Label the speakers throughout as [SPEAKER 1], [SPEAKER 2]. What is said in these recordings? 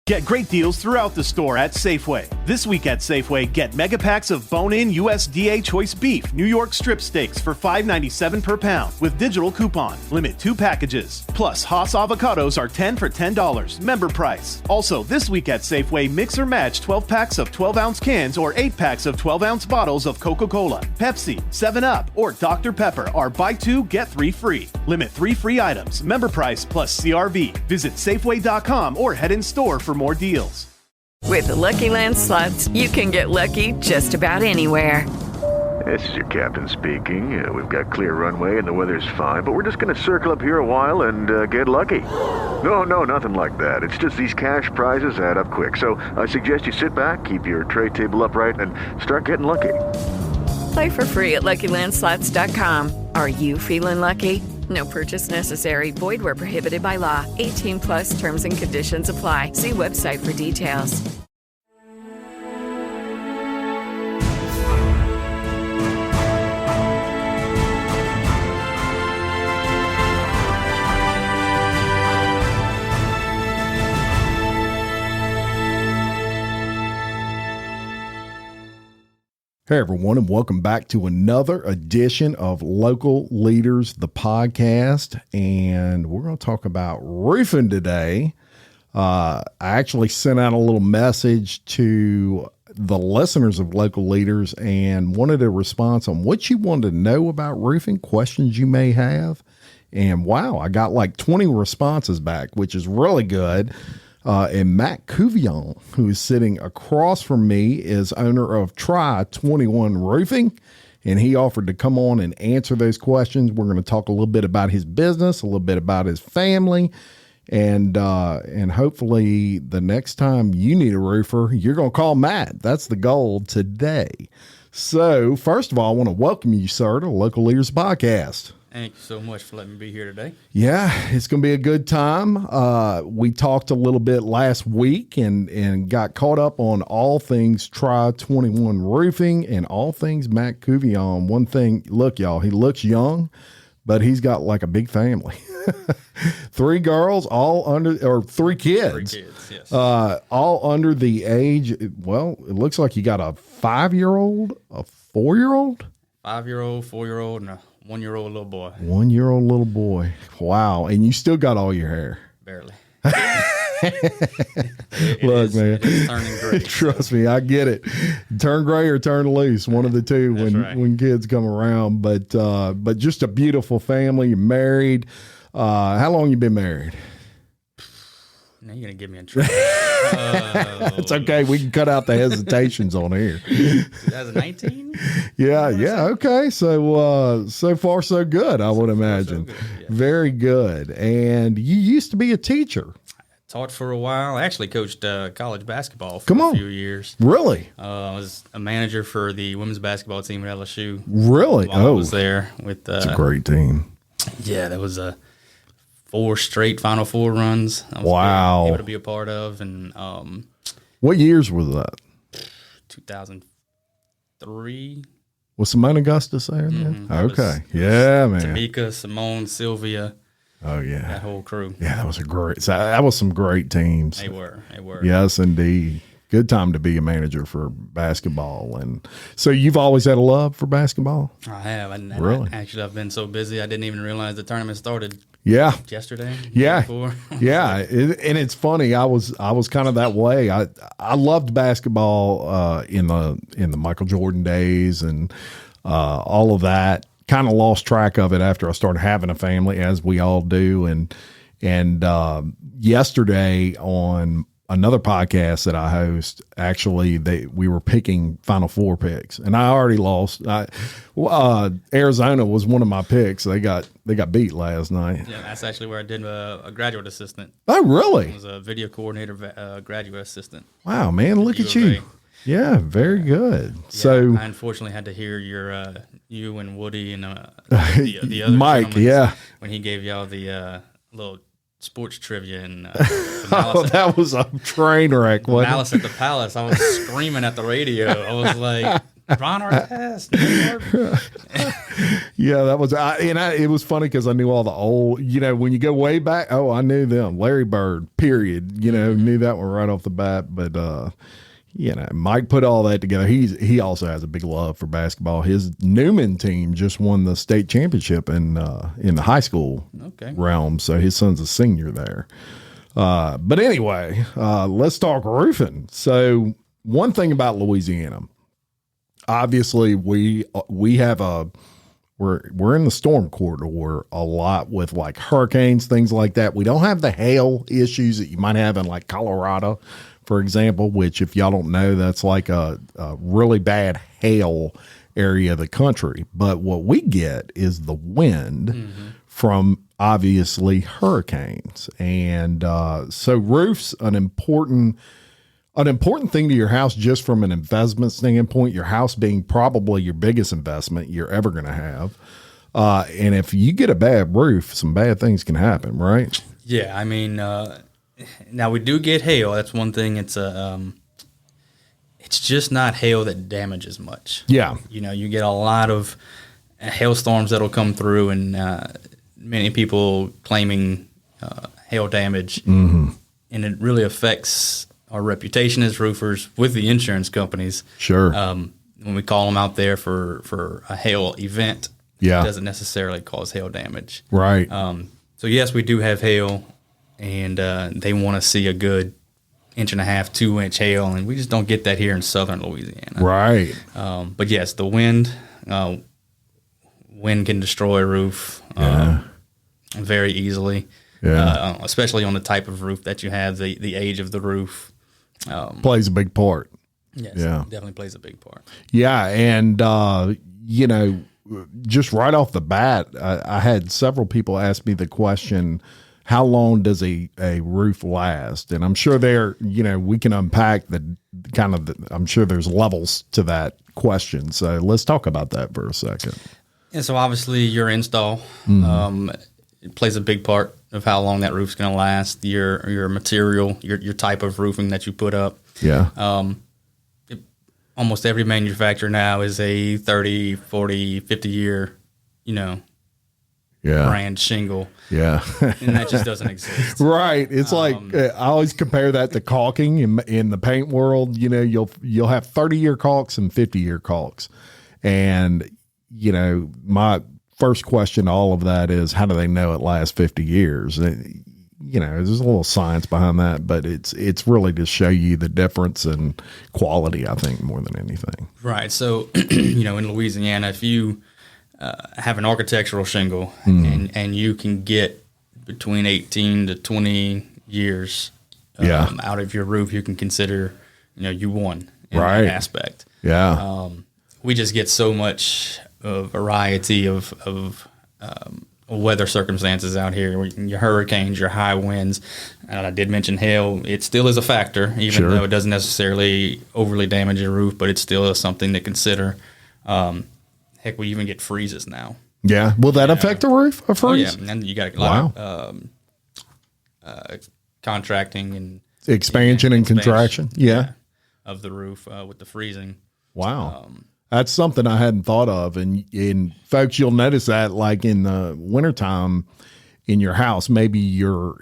[SPEAKER 1] Get great deals throughout the store at Safeway. This week at Safeway, get mega packs of bone-in USDA choice beef New York strip steaks for $5.97 per pound with digital coupon. Limit 2 packages. Plus, Haas avocados are 10 for $10. Member price. Also, this week at Safeway, mix or match 12 packs of 12-ounce cans or 8 packs of 12-ounce bottles of Coca-Cola, Pepsi, 7-Up, or Dr. Pepper are buy 2, get 3 free. Limit 3 free items. Member price plus CRV. Visit Safeway.com or head in store for more deals.
[SPEAKER 2] With the Lucky Land Slots, you can get lucky just about anywhere.
[SPEAKER 3] This is your captain speaking. We've got clear runway and the weather's fine, but we're just going to circle up here a while and get lucky. No, nothing like that. It's just these cash prizes add up quick. So I suggest you sit back, keep your tray table upright, and start getting lucky.
[SPEAKER 2] Play for free at LuckyLandSlots.com. Are you feeling lucky? No purchase necessary. Void where prohibited by law. 18 plus terms and conditions apply. See website for details.
[SPEAKER 4] Hey, everyone, and welcome back to another edition of Local Leaders, the podcast. And we're going to talk about roofing today. I actually sent out a little message to the listeners of Local Leaders and wanted a response on what you wanted to know about roofing, questions you may have. And wow, I got like 20 responses back, which is really good. And Matt Couvillion, who is sitting across from me, is owner of Tri-21 Roofing, and he offered to come on and answer those questions. We're going to talk a little bit about his business, a little bit about his family, and hopefully the next time you need a roofer, you're going to call Matt. That's the goal today. So first of all, I want to welcome you, sir, to the Local Leaders Podcast.
[SPEAKER 5] Thank you so much for letting me be here today.
[SPEAKER 4] Yeah, it's going to be a good time. We talked a little bit last week and got caught up on all things Tri-21 Roofing and all things Matt Couvillion. One thing, look, y'all, he looks young, but he's got like a big family. 3 girls, all under, or 3 kids. 3 kids, yes. All under the age, well, it looks like you got a 5-year-old, a 4-year-old?
[SPEAKER 5] 5-year-old, 4-year-old, and a 1-year-old little boy.
[SPEAKER 4] 1-year-old little boy. Wow. And you still got all your hair.
[SPEAKER 5] Barely.
[SPEAKER 4] Look, man.
[SPEAKER 5] It's turning gray.
[SPEAKER 4] Trust me, I get it. Turn gray or turn loose. One of the two when kids come around. But just a beautiful family. You're married. How long you been married?
[SPEAKER 5] Now you're going to get me in trouble.
[SPEAKER 4] It's okay. We can cut out the hesitations on here.
[SPEAKER 5] 2019?
[SPEAKER 4] Yeah. Okay. So, so far, so good, I would imagine. So good, yeah. Very good. And you used to be a teacher.
[SPEAKER 5] I taught for a while. I actually coached college basketball for a few years.
[SPEAKER 4] Really?
[SPEAKER 5] I was a manager for the women's basketball team at LSU.
[SPEAKER 4] Really?
[SPEAKER 5] I was there with.
[SPEAKER 4] It's a great team.
[SPEAKER 5] Yeah, that was 4 straight Final Four runs. I was able to be a part of. And
[SPEAKER 4] what years was that?
[SPEAKER 5] 2003.
[SPEAKER 4] Was Simone Augustus there then? Mm-hmm. Okay. Yeah, man.
[SPEAKER 5] Tamika, Simone, Sylvia.
[SPEAKER 4] Oh, yeah.
[SPEAKER 5] That whole crew.
[SPEAKER 4] Yeah, that was some great teams.
[SPEAKER 5] They were.
[SPEAKER 4] Yes, indeed. Good time to be a manager for basketball. And so you've always had a love for basketball?
[SPEAKER 5] I have.
[SPEAKER 4] Really?
[SPEAKER 5] I've been so busy, I didn't even realize the tournament started.
[SPEAKER 4] Yeah.
[SPEAKER 5] Yesterday.
[SPEAKER 4] Yeah. Yeah. And it's funny. I was kind of that way. I loved basketball in the Michael Jordan days and all of that. Kind of lost track of it after I started having a family, as we all do. And yesterday on another podcast that I host, actually, we were picking Final Four picks, and I already lost. Arizona was one of my picks. They got beat last night.
[SPEAKER 5] Yeah, that's actually where I did a graduate assistant.
[SPEAKER 4] Oh, really?
[SPEAKER 5] I was a video coordinator, graduate assistant.
[SPEAKER 4] Wow, man, look at you. Yeah, very good.
[SPEAKER 5] Yeah,
[SPEAKER 4] so
[SPEAKER 5] I unfortunately had to hear you and Woody and the other
[SPEAKER 4] Mike, yeah,
[SPEAKER 5] when he gave y'all the little sports trivia and
[SPEAKER 4] that was a train wreck.
[SPEAKER 5] Malice at the Palace. I was screaming at the radio. I was like, Ron Artest.
[SPEAKER 4] Yeah, that was, it was funny because I knew all the old, when you go way back, I knew them. Larry Bird, period. Knew that one right off the bat. But, Mike put all that together. He also has a big love for basketball. His Newman team just won the state championship in the high school realm. So his son's a senior there. But anyway, let's talk roofing. So one thing about Louisiana, obviously we have we're in the storm corridor a lot with like hurricanes, things like that. We don't have the hail issues that you might have in like Colorado, for example, which if y'all don't know, that's like a really bad hail area of the country. But what we get is the wind from obviously hurricanes. And so roofs, an important thing to your house, just from an investment standpoint, your house being probably your biggest investment you're ever going to have. And if you get a bad roof, some bad things can happen, right?
[SPEAKER 5] Yeah. I mean, now we do get hail. That's one thing. It's just not hail that damages much.
[SPEAKER 4] Yeah.
[SPEAKER 5] You get a lot of hailstorms that'll come through, and many people claiming hail damage, and it really affects our reputation as roofers with the insurance companies.
[SPEAKER 4] Sure.
[SPEAKER 5] When we call them out there for a hail event, it doesn't necessarily cause hail damage.
[SPEAKER 4] Right.
[SPEAKER 5] So yes, we do have hail, and they want to see a good 1.5 to 2 inch hail, and we just don't get that here in southern Louisiana.
[SPEAKER 4] Right.
[SPEAKER 5] But yes, the wind can destroy a roof very easily. Yeah. Especially on the type of roof that you have, the age of the roof.
[SPEAKER 4] Plays a big part.
[SPEAKER 5] Yes, definitely plays a big part.
[SPEAKER 4] Yeah, and just right off the bat, I had several people ask me the question, how long does a roof last? And I'm sure we can unpack I'm sure there's levels to that question. So let's talk about that for a second.
[SPEAKER 5] And so obviously your install it plays a big part of how long that roof's going to last, your material, your type of roofing that you put up.
[SPEAKER 4] Yeah.
[SPEAKER 5] Almost every manufacturer now is a 30, 40, 50 year, brand shingle.
[SPEAKER 4] Yeah.
[SPEAKER 5] And that just doesn't exist.
[SPEAKER 4] Right. It's like, I always compare that to caulking in the paint world. You'll have 30-year caulks and 50-year caulks. And, my first question to all of that is, how do they know it lasts 50 years? There's a little science behind that, but it's really to show you the difference in quality, I think, more than anything.
[SPEAKER 5] Right. So, in Louisiana, if you have an architectural shingle and you can get between 18 to 20 years out of your roof, you can consider, you won in that aspect.
[SPEAKER 4] Yeah.
[SPEAKER 5] We just get so much variety of weather circumstances out here. Your hurricanes, your high winds. And I did mention hail. It still is a factor, even though it doesn't necessarily overly damage your roof, but it still is something to consider. Heck, we even get freezes now.
[SPEAKER 4] Yeah. Will that affect the roof? A freeze?
[SPEAKER 5] Oh, yeah. And you got a lot of contracting and
[SPEAKER 4] expansion and contraction. Yeah.
[SPEAKER 5] Of the roof with the freezing.
[SPEAKER 4] Wow. That's something I hadn't thought of. And folks, you'll notice that like in the wintertime in your house, maybe your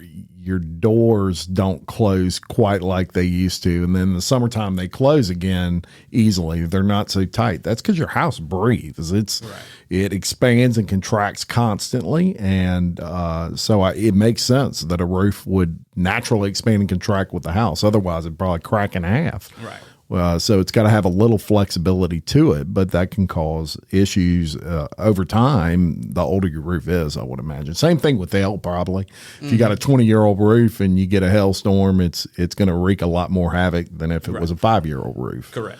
[SPEAKER 4] doors don't close quite like they used to. And then in the summertime, they close again easily. They're not so tight. That's because your house breathes. It expands and contracts constantly. And so it makes sense that a roof would naturally expand and contract with the house. Otherwise, it'd probably crack in half.
[SPEAKER 5] Right.
[SPEAKER 4] So it's got to have a little flexibility to it, but that can cause issues over time. The older your roof is, I would imagine. Same thing with hail, probably. If you got a 20-year-old roof and you get a hailstorm, it's going to wreak a lot more havoc than if it was a 5-year-old roof.
[SPEAKER 5] Correct.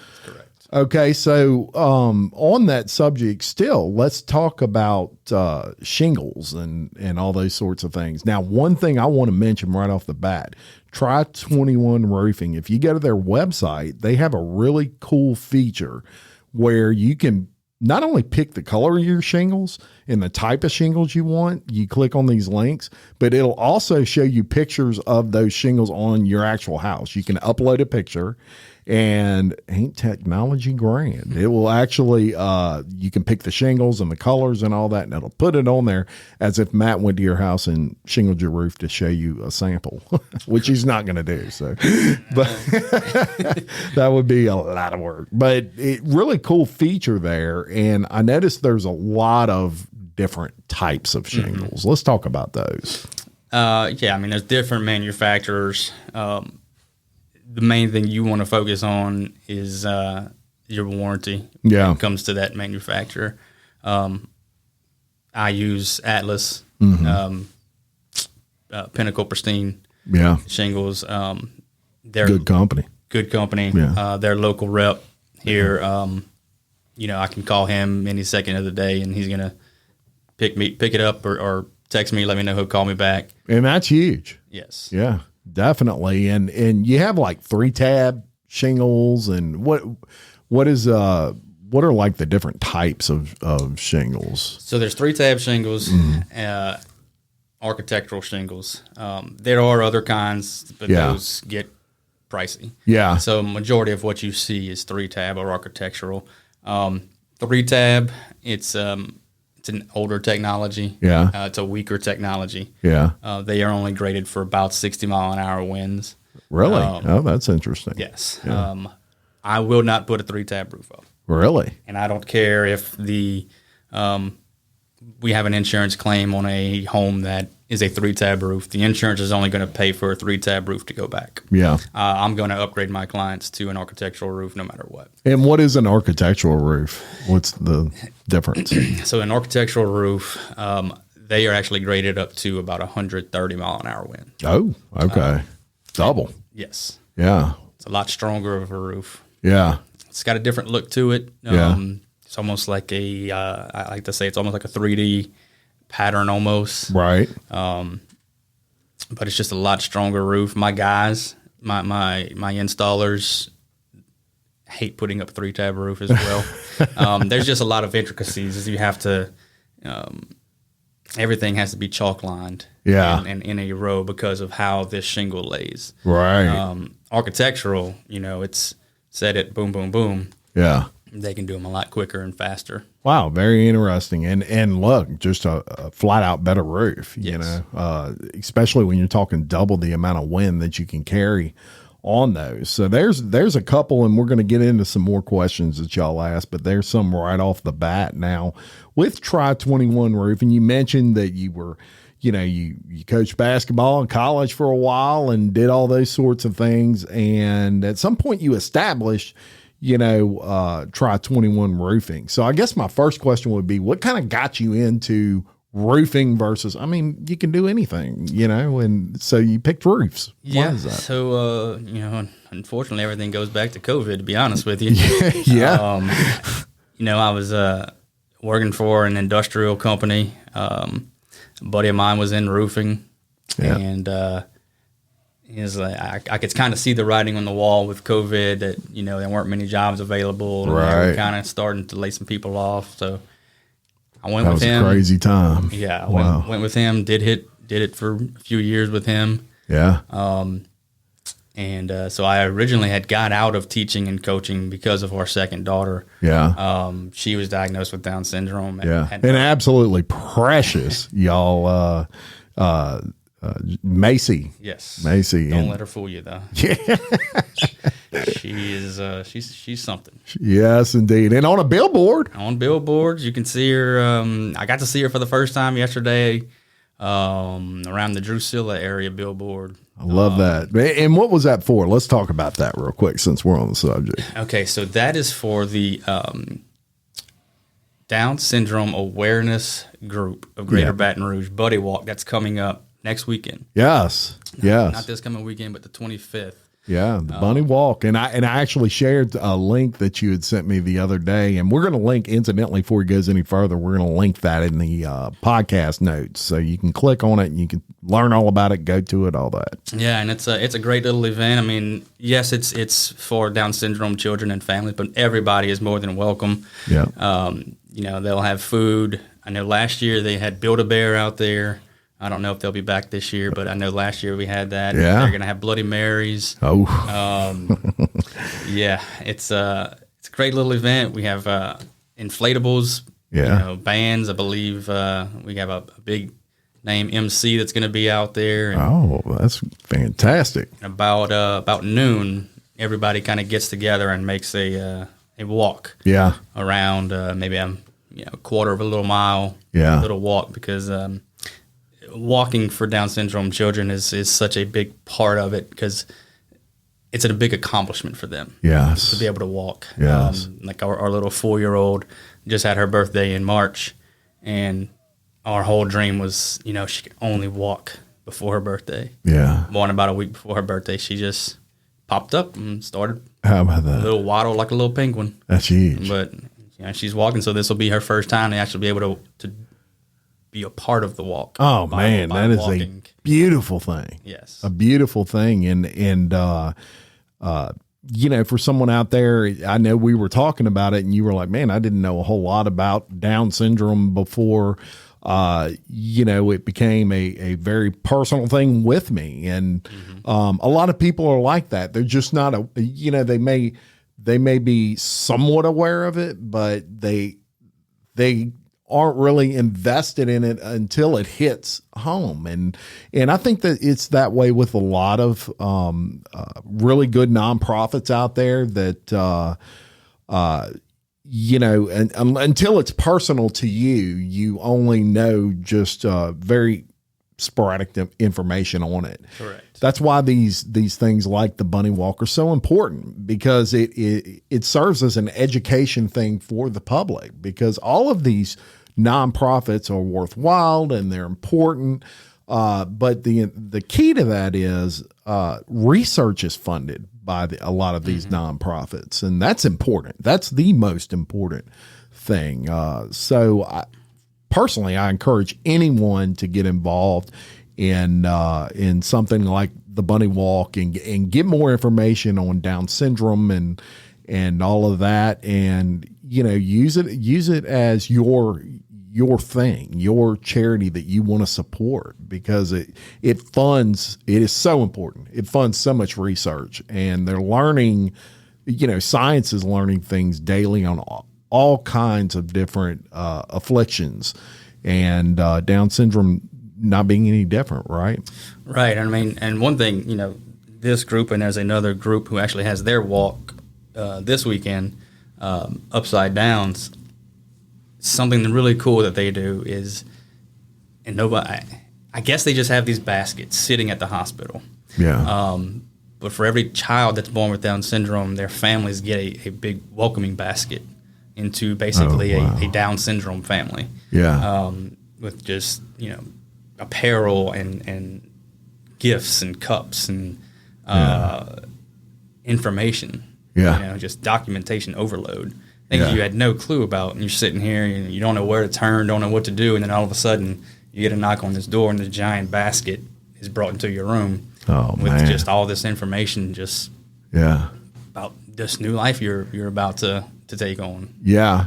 [SPEAKER 4] Okay, so on that subject still, let's talk about shingles and all those sorts of things. Now, one thing I want to mention right off the bat, Tri-21 Roofing, if you go to their website, they have a really cool feature where you can not only pick the color of your shingles and the type of shingles you want, you click on these links, but it'll also show you pictures of those shingles on your actual house. You can upload a picture And ain't technology grand? It will actually, you can pick the shingles and the colors and all that, and it'll put it on there as if Matt went to your house and shingled your roof to show you a sample, which he's not going to do. So, but that would be a lot of work. But it really cool feature there, and I noticed there's a lot of different types of shingles. Let's talk about those.
[SPEAKER 5] Yeah, I mean, there's different manufacturers. The main thing you want to focus on is your warranty when it comes to that manufacturer. I use Atlas, Pinnacle Pristine shingles. They're
[SPEAKER 4] good company.
[SPEAKER 5] Good company. Yeah. Their local rep here. I can call him any second of the day, and he's gonna pick it up or text me, let me know he'll call me back.
[SPEAKER 4] And that's huge.
[SPEAKER 5] Yes.
[SPEAKER 4] Yeah. Definitely. And you have like 3-tab shingles, and what are like the different types of shingles?
[SPEAKER 5] So there's 3-tab shingles, architectural shingles. There are other kinds, but those get pricey. Yeah. So majority of what you see is 3-tab or architectural. 3-tab, it's an older technology. Yeah. It's a weaker technology. Yeah. They are only graded for about 60-mile-an-hour winds.
[SPEAKER 4] Really? Oh, that's interesting.
[SPEAKER 5] Yes. Yeah. I will not put a 3-tab roof up.
[SPEAKER 4] Really?
[SPEAKER 5] And I don't care if we have an insurance claim on a home that is a 3-tab roof. The insurance is only going to pay for a 3-tab roof to go back. Yeah. I'm going to upgrade my clients to an architectural roof no matter what.
[SPEAKER 4] And what is an architectural roof? What's the difference?
[SPEAKER 5] So an architectural roof, they are actually graded up to about 130-mile-an-hour wind.
[SPEAKER 4] Oh, okay. Double.
[SPEAKER 5] Yes.
[SPEAKER 4] Yeah.
[SPEAKER 5] It's a lot stronger of a roof.
[SPEAKER 4] Yeah.
[SPEAKER 5] It's got a different look to it. It's almost like I like to say it's almost like a 3D pattern almost. Right. But it's just a lot stronger roof. My guys, my installers hate putting up a 3-tab roof as well. There's just a lot of intricacies. You have to, everything has to be chalk lined. Yeah. And in a row because of how this shingle lays. Right. Architectural, it's set it, boom, boom, boom. Yeah. They can do them a lot quicker and faster.
[SPEAKER 4] Wow, very interesting. And look, just a flat out better roof, yes. Especially when you're talking double the amount of wind that you can carry on those. So there's a couple, and we're going to get into some more questions that y'all asked, but there's some right off the bat now with Tri-21 Roof. And you mentioned that you were, you coached basketball in college for a while and did all those sorts of things. And at some point you established, Tri-21 roofing. So I guess my first question would be, what kind of got you into roofing versus, you can do anything, and so you picked roofs.
[SPEAKER 5] Yeah.
[SPEAKER 4] Why is that?
[SPEAKER 5] So, unfortunately everything goes back to COVID, to be honest with you.
[SPEAKER 4] Yeah.
[SPEAKER 5] I was working for an industrial company. A buddy of mine was in roofing, and is like I could kind of see the writing on the wall with COVID that there weren't many jobs available. And right. They were kind of starting to lay some people off. So I went with him.
[SPEAKER 4] That was a crazy time.
[SPEAKER 5] Yeah, I went with him. Did it for a few years with him. Yeah. So I originally had got out of teaching and coaching because of our second daughter. Yeah. She was diagnosed with Down syndrome.
[SPEAKER 4] And absolutely precious, y'all. Macy.
[SPEAKER 5] Yes.
[SPEAKER 4] Macy.
[SPEAKER 5] Don't let her fool you, though. Yeah. She is, she's something.
[SPEAKER 4] Yes, indeed. And on a billboard.
[SPEAKER 5] On billboards. You can see her. I got to see her for the first time yesterday around the Drusilla area billboard.
[SPEAKER 4] I love that. And what was that for? Let's talk about that real quick since we're on the subject.
[SPEAKER 5] Okay, so that is for the Down Syndrome Awareness Group of Greater Baton Rouge Buddy Walk that's coming up next weekend.
[SPEAKER 4] Yes. Yes.
[SPEAKER 5] Not this coming weekend, but the 25th.
[SPEAKER 4] Yeah, the Bunny Walk. And I actually shared a link that you had sent me the other day, and we're going to link, incidentally, before it goes any further, we're going to link that in the podcast notes. So you can click on it and you can learn all about it, go to it, all that.
[SPEAKER 5] Yeah, and it's a great little event. Yes, it's for Down syndrome children and families, but everybody is more than welcome. Yeah. They'll have food. I know last year they had Build-A-Bear out there. I don't know if they'll be back this year, but I know last year we had that.
[SPEAKER 4] Yeah.
[SPEAKER 5] They're going to have Bloody Marys.
[SPEAKER 4] Oh.
[SPEAKER 5] Yeah, it's a great little event. We have inflatables,
[SPEAKER 4] Yeah.
[SPEAKER 5] bands. I believe we have a big name MC that's going to be out there. And
[SPEAKER 4] Oh, that's fantastic.
[SPEAKER 5] about noon, everybody kind of gets together and makes a walk.
[SPEAKER 4] Yeah.
[SPEAKER 5] Around maybe a quarter of a little mile.
[SPEAKER 4] Yeah.
[SPEAKER 5] Little walk, because walking for Down syndrome children is such a big part of it, because it's a big accomplishment for them.
[SPEAKER 4] Yes.
[SPEAKER 5] To be able to walk.
[SPEAKER 4] Yes.
[SPEAKER 5] Like our little 4-year-old just had her birthday in March, and our whole dream was, she could only walk before her birthday.
[SPEAKER 4] Yeah.
[SPEAKER 5] Born about a week before her birthday, she just popped up and started
[SPEAKER 4] How about
[SPEAKER 5] a
[SPEAKER 4] that?
[SPEAKER 5] little waddle like a little penguin.
[SPEAKER 4] That's huge.
[SPEAKER 5] But she's walking, so this will be her first time to actually be able to be a part of the walk.
[SPEAKER 4] Oh
[SPEAKER 5] by
[SPEAKER 4] man, that is
[SPEAKER 5] walking.
[SPEAKER 4] a beautiful thing.
[SPEAKER 5] Yes.
[SPEAKER 4] A beautiful thing. And for someone out there, I know we were talking about it and you were like, man, I didn't know a whole lot about Down syndrome before, it became a very personal thing with me. And, a lot of people are like that. They're just not they may be somewhat aware of it, but they aren't really invested in it until it hits home. And I think that it's that way with a lot of really good nonprofits out there that, and until it's personal to you, you only know just very sporadic information on it.
[SPEAKER 5] Correct.
[SPEAKER 4] That's why these things like the bunny walk are so important, because it serves as an education thing for the public, because all of these nonprofits are worthwhile and they're important. But the key to that is research is funded by a lot of these nonprofits, and that's important. That's the most important thing. So personally, I encourage anyone to get involved in something like the Bunny Walk and get more information on Down syndrome and all of that, and use it as your thing, your charity that you want to support, because it is so important. It funds so much research, and they're learning, science is learning things daily on all kinds of different afflictions, and Down syndrome not being any different, right?
[SPEAKER 5] Right. I mean, and one thing, this group, and there's another group who actually has their walk this weekend, Upside Downs. Something really cool that they do is, and nobody, I guess they just have these baskets sitting at the hospital.
[SPEAKER 4] Yeah.
[SPEAKER 5] But for every child that's born with Down syndrome, their families get a big welcoming basket into basically a Down syndrome family.
[SPEAKER 4] Yeah.
[SPEAKER 5] With just, apparel and gifts and cups and information.
[SPEAKER 4] Yeah.
[SPEAKER 5] Just documentation overload. Things
[SPEAKER 4] Yeah.
[SPEAKER 5] you had no clue about, and you're sitting here and you don't know where to turn, don't know what to do, and then all of a sudden you get a knock on this door and this giant basket is brought into your room with just all this information just about this new life you're about to take on.
[SPEAKER 4] Yeah.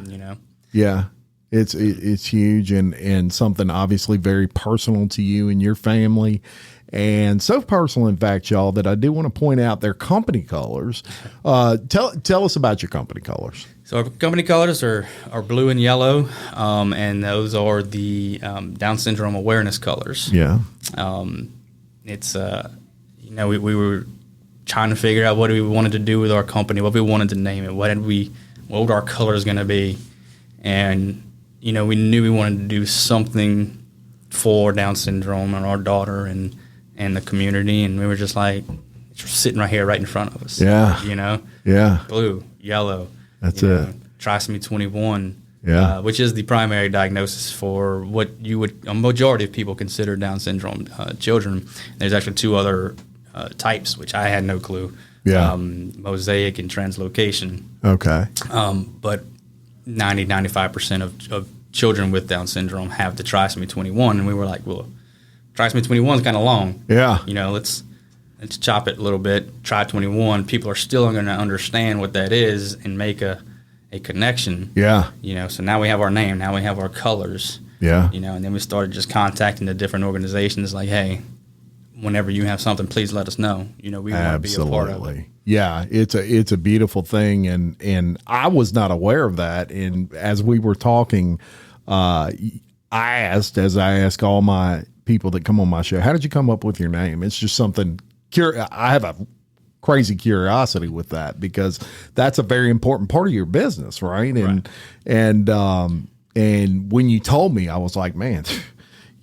[SPEAKER 4] Yeah. It's huge and something obviously very personal to you and your family. And so personal, in fact, y'all, that I do want to point out their company colors. Tell us about your company colors.
[SPEAKER 5] So our company colors are blue and yellow, and those are the Down syndrome awareness colors.
[SPEAKER 4] Yeah.
[SPEAKER 5] It's we were trying to figure out what we wanted to do with our company, what we wanted to name it, what were our colors going to be, and we knew we wanted to do something for Down syndrome and our daughter and the community, and we were just like, it's sitting right here, right in front of us.
[SPEAKER 4] Yeah. Yeah.
[SPEAKER 5] Blue, yellow.
[SPEAKER 4] That's it.
[SPEAKER 5] Trisomy 21.
[SPEAKER 4] Yeah.
[SPEAKER 5] Which is the primary diagnosis for what a majority of people consider Down syndrome children. There's actually two other types, which I had no clue.
[SPEAKER 4] Yeah.
[SPEAKER 5] Mosaic and translocation.
[SPEAKER 4] Okay.
[SPEAKER 5] But 95% of children with Down syndrome have the trisomy 21, and we were like, well, trisomy 21 is kind of long.
[SPEAKER 4] Yeah.
[SPEAKER 5] Let's chop it a little bit. Try 21. People are still going to understand what that is and make a connection.
[SPEAKER 4] Yeah.
[SPEAKER 5] So now we have our name. Now we have our colors.
[SPEAKER 4] Yeah.
[SPEAKER 5] And then we started just contacting the different organizations like, hey, whenever you have something, please let us know. We want to be a part of it.
[SPEAKER 4] Yeah, it's a beautiful thing, and I was not aware of that. And as we were talking, I ask all my people that come on my show, how did you come up with your name? It's just something. I have a crazy curiosity with that, because that's a very important part of your business, right? And when you told me, I was like, man,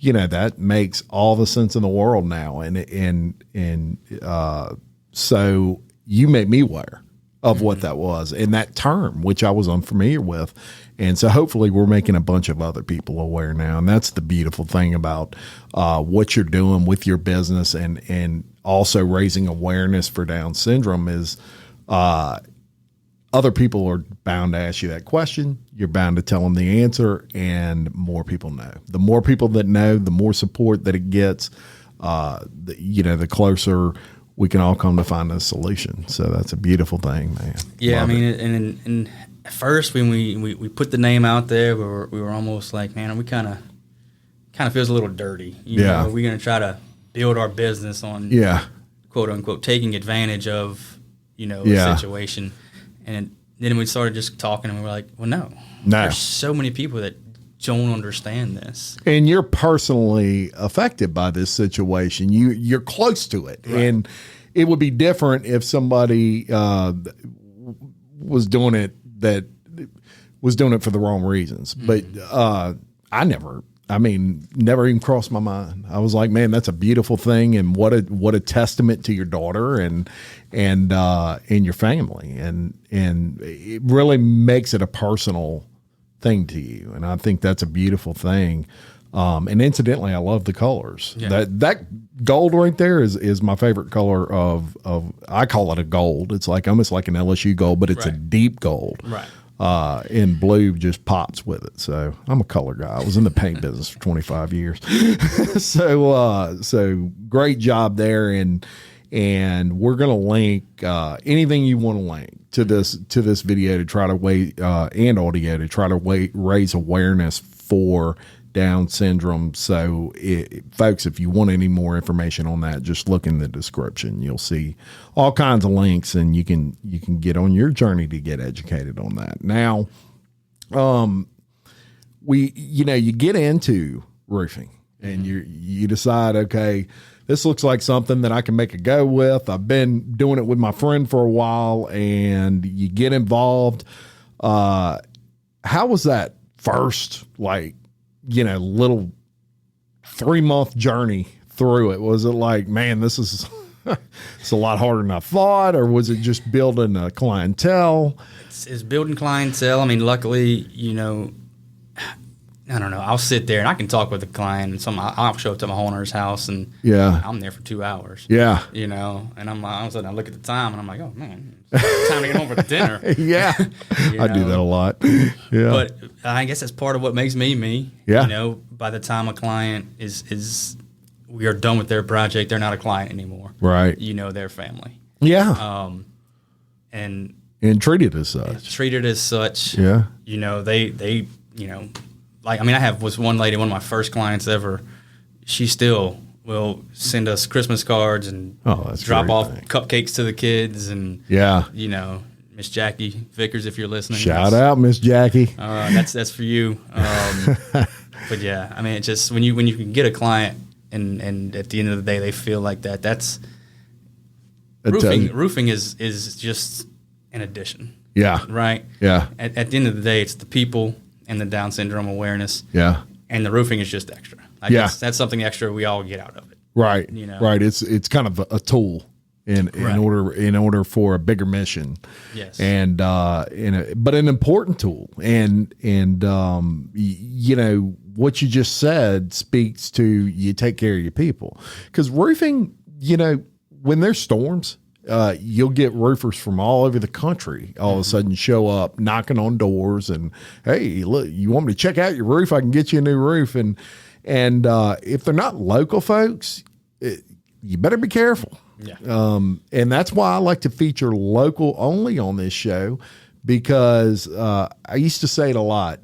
[SPEAKER 4] that makes all the sense in the world now. And so you made me aware of what that was and that term, which I was unfamiliar with. And so hopefully we're making a bunch of other people aware now. And that's the beautiful thing about what you're doing with your business, and also raising awareness for Down syndrome is other people are bound to ask you that question. You're bound to tell them the answer, and more people know. The more people that know, the more support that it gets, the closer we can all come to find a solution. So that's a beautiful thing, man.
[SPEAKER 5] Yeah,
[SPEAKER 4] Love it.
[SPEAKER 5] and at first when we put the name out there, we were almost like, man, we kind of feels a little dirty.
[SPEAKER 4] Yeah.
[SPEAKER 5] We're going to try to build our business on, quote unquote, taking advantage of, a situation. And then we started just talking, and we were like, well, no. There's so many people that don't understand this.
[SPEAKER 4] And you're personally affected by this situation. You're close to it.
[SPEAKER 5] Right.
[SPEAKER 4] And it would be different if somebody was doing it for the wrong reasons. But never even crossed my mind. I was like, man, that's a beautiful thing, and what a testament to your daughter and your family, and it really makes it a personal thing to you, and I think that's a beautiful thing. And incidentally, I love the colors.
[SPEAKER 5] Yeah.
[SPEAKER 4] That gold right there is my favorite color of I call it a gold. It's like almost like an LSU gold, but it's a deep gold.
[SPEAKER 5] Right.
[SPEAKER 4] And blue just pops with it. So I'm a color guy. I was in the paint business for 25 years. So great job there. And we're going to link anything you want to link to this video to try to and audio to try to raise awareness for Down syndrome. So folks, if you want any more information on that, just look in the description. You'll see all kinds of links, and you can get on your journey to get educated on that. Now, you get into roofing, and you decide, okay, this looks like something that I can make a go with. I've been doing it with my friend for a while, and you get involved. How was that first, little 3-month journey through it? Was it like, man, this is it's a lot harder than I thought, or was it just building a clientele?
[SPEAKER 5] It's building clientele. I mean, luckily, I don't know. I'll sit there and I can talk with the client, and I'll show up to my homeowner's house, and I'm there for 2 hours. Yeah, and I'm all of a sudden I look at the time and I'm like, oh man, it's time to get home for dinner.
[SPEAKER 4] I do that a lot. Yeah,
[SPEAKER 5] but I guess that's part of what makes me. Yeah, by the time a client is we are done with their project, they're not a client anymore. Right. Their family.
[SPEAKER 4] Yeah. And treated as such. Yeah.
[SPEAKER 5] They I was one lady, one of my first clients ever. She still will send us Christmas cards and drop off cupcakes to the kids, and Miss Jackie Vickers, if you're listening.
[SPEAKER 4] Shout out, Miss Jackie.
[SPEAKER 5] That's for you. But yeah, I mean, it's just when you can get a client and at the end of the day they feel like that. That's roofing is just an addition.
[SPEAKER 4] Yeah.
[SPEAKER 5] Right.
[SPEAKER 4] Yeah.
[SPEAKER 5] At the end of the day, it's the people and the Down syndrome awareness.
[SPEAKER 4] Yeah.
[SPEAKER 5] And the roofing is just extra. That's something extra we all get out of it.
[SPEAKER 4] Right. Right. It's kind of a tool in order for a bigger mission.
[SPEAKER 5] Yes.
[SPEAKER 4] But an important tool. And what you just said speaks to you take care of your people. Because roofing, when there's storms, you'll get roofers from all over the country all of a sudden show up knocking on doors and, hey, look, you want me to check out your roof? I can get you a new roof. And if they're not local folks, you better be careful.
[SPEAKER 5] Yeah.
[SPEAKER 4] And that's why I like to feature local only on this show, because I used to say it a lot.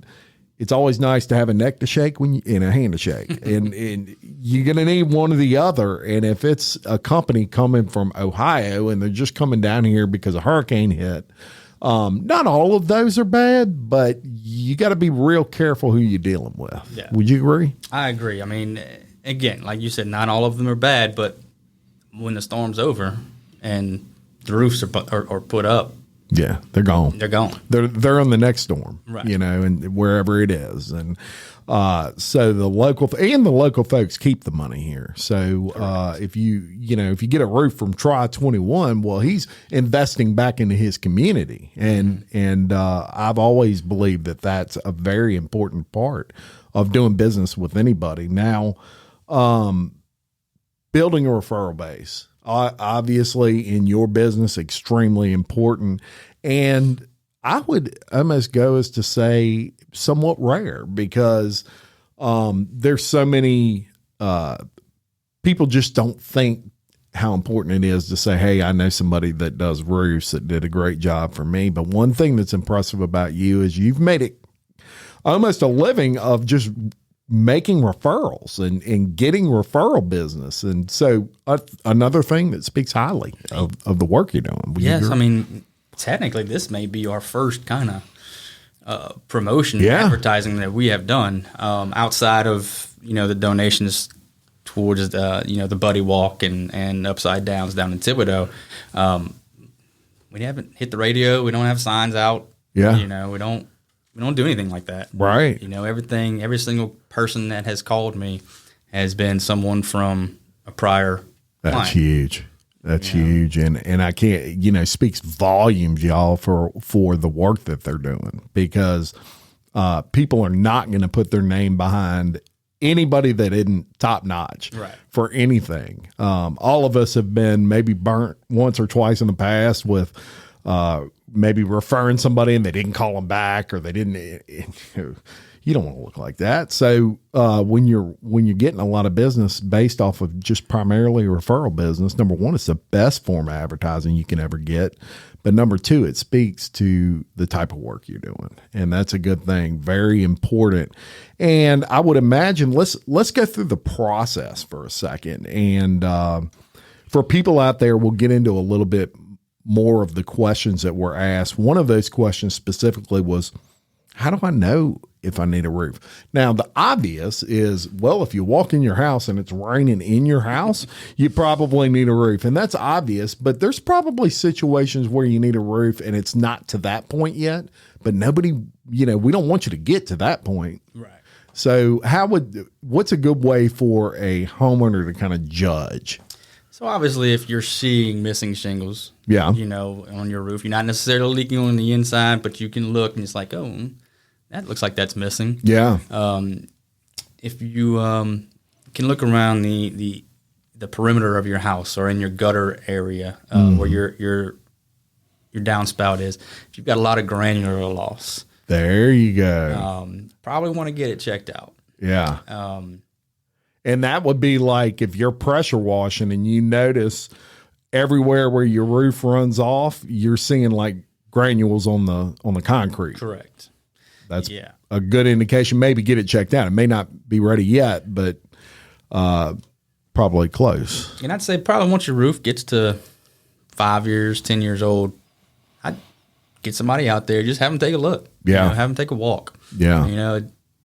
[SPEAKER 4] it's always nice to have a neck to shake and a hand to shake. and you're going to need one or the other. And if it's a company coming from Ohio and they're just coming down here because a hurricane hit, not all of those are bad, but you got to be real careful who you're dealing with. Yeah. Would you agree?
[SPEAKER 5] I agree. I mean, again, like you said, not all of them are bad, but when the storm's over and the roofs are put up,
[SPEAKER 4] yeah, they're gone.
[SPEAKER 5] They're gone.
[SPEAKER 4] They're on the next storm,
[SPEAKER 5] right?
[SPEAKER 4] And wherever it is, and so the local folks keep the money here. So if you get a roof from Tri-21, well, he's investing back into his community, and I've always believed that that's a very important part of doing business with anybody. Now, building a referral base. Obviously, in your business, extremely important. And I would almost go as to say somewhat rare because there's so many people just don't think how important it is to say, hey, I know somebody that does roofs that did a great job for me. But one thing that's impressive about you is you've made it almost a living of just making referrals and getting referral business. And so another thing that speaks highly of the work you're doing.
[SPEAKER 5] Yes. I mean, technically this may be our first kind of promotion advertising that we have done outside of, the donations towards the Buddy Walk and Upside Downs down in Thibodaux. We haven't hit the radio. We don't have signs out.
[SPEAKER 4] Yeah.
[SPEAKER 5] We don't do anything like that.
[SPEAKER 4] Right.
[SPEAKER 5] Every single person that has called me has been someone from a prior client.
[SPEAKER 4] Huge. That's huge. And I can't, speaks volumes, y'all, for the work that they're doing, because people are not going to put their name behind anybody that isn't top notch for anything. All of us have been maybe burnt once or twice in the past with, maybe referring somebody and they didn't call them back, or they didn't. You don't want to look like that. So when you're getting a lot of business based off of just primarily referral business, number one, it's the best form of advertising you can ever get. But number two, it speaks to the type of work you're doing, and that's a good thing. Very important. And I would imagine let's go through the process for a second. And for people out there, we'll get into a little bit more of the questions that were asked. One of those questions specifically was, how do I know if I need a roof? Now, the obvious is, well, if you walk in your house and it's raining in your house, you probably need a roof. And that's obvious, but there's probably situations where you need a roof and it's not to that point yet, but nobody, we don't want you to get to that point.
[SPEAKER 5] Right.
[SPEAKER 4] So what's a good way for a homeowner to kind of judge?
[SPEAKER 5] So obviously, if you're seeing missing shingles, on your roof, you're not necessarily leaking on the inside, but you can look and it's like, oh, that looks like that's missing.
[SPEAKER 4] Yeah.
[SPEAKER 5] If you can look around the perimeter of your house or in your gutter area where your downspout is, if you've got a lot of granular loss,
[SPEAKER 4] there you go.
[SPEAKER 5] Probably want to get it checked out.
[SPEAKER 4] Yeah. And that would be like if you're pressure washing and you notice everywhere where your roof runs off, you're seeing like granules on the concrete.
[SPEAKER 5] Correct.
[SPEAKER 4] That's a good indication. Maybe get it checked out. It may not be ready yet, but probably close.
[SPEAKER 5] And I'd say probably once your roof gets to 5 years, 10 years old, I'd get somebody out there, just have them take a look.
[SPEAKER 4] Yeah.
[SPEAKER 5] Have them take a walk.
[SPEAKER 4] Yeah.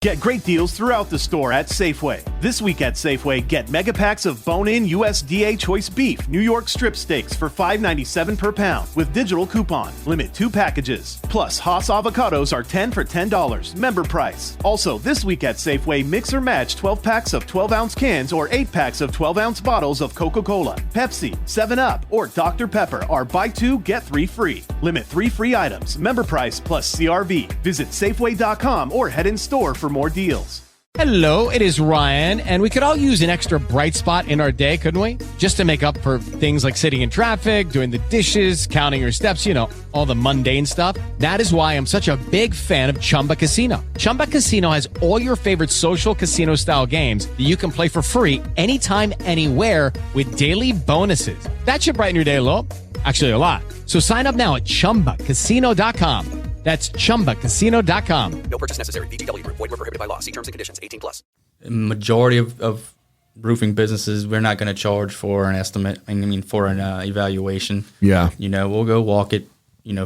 [SPEAKER 1] Get great deals throughout the store at Safeway. This week at Safeway, get mega packs of bone-in USDA choice beef, New York strip steaks for $5.97 per pound with digital coupon. Limit 2 packages. Plus, Haas avocados are 10 for $10. Member price. Also, this week at Safeway, mix or match 12 packs of 12-ounce cans or 8 packs of 12-ounce bottles of Coca-Cola, Pepsi, 7-Up, or Dr. Pepper are buy 2, get 3 free. Limit 3 free items. Member price plus CRV. Visit Safeway.com or head in store for more deals.
[SPEAKER 6] Hello, it is Ryan, and we could all use an extra bright spot in our day, couldn't we? Just to make up for things like sitting in traffic, doing the dishes, counting your steps, all the mundane stuff. That is why I'm such a big fan of Chumba Casino. Chumba Casino has all your favorite social casino style games that you can play for free anytime, anywhere with daily bonuses. That should brighten your day a little. Actually, a lot. So sign up now at ChumbaCasino.com. That's ChumbaCasino.com.
[SPEAKER 7] No purchase necessary. VGW Group. Void where prohibited by law. See terms and conditions. 18+.
[SPEAKER 5] Majority of roofing businesses, we're not going to charge for an estimate. I mean, for an evaluation.
[SPEAKER 4] Yeah.
[SPEAKER 5] We'll go walk it,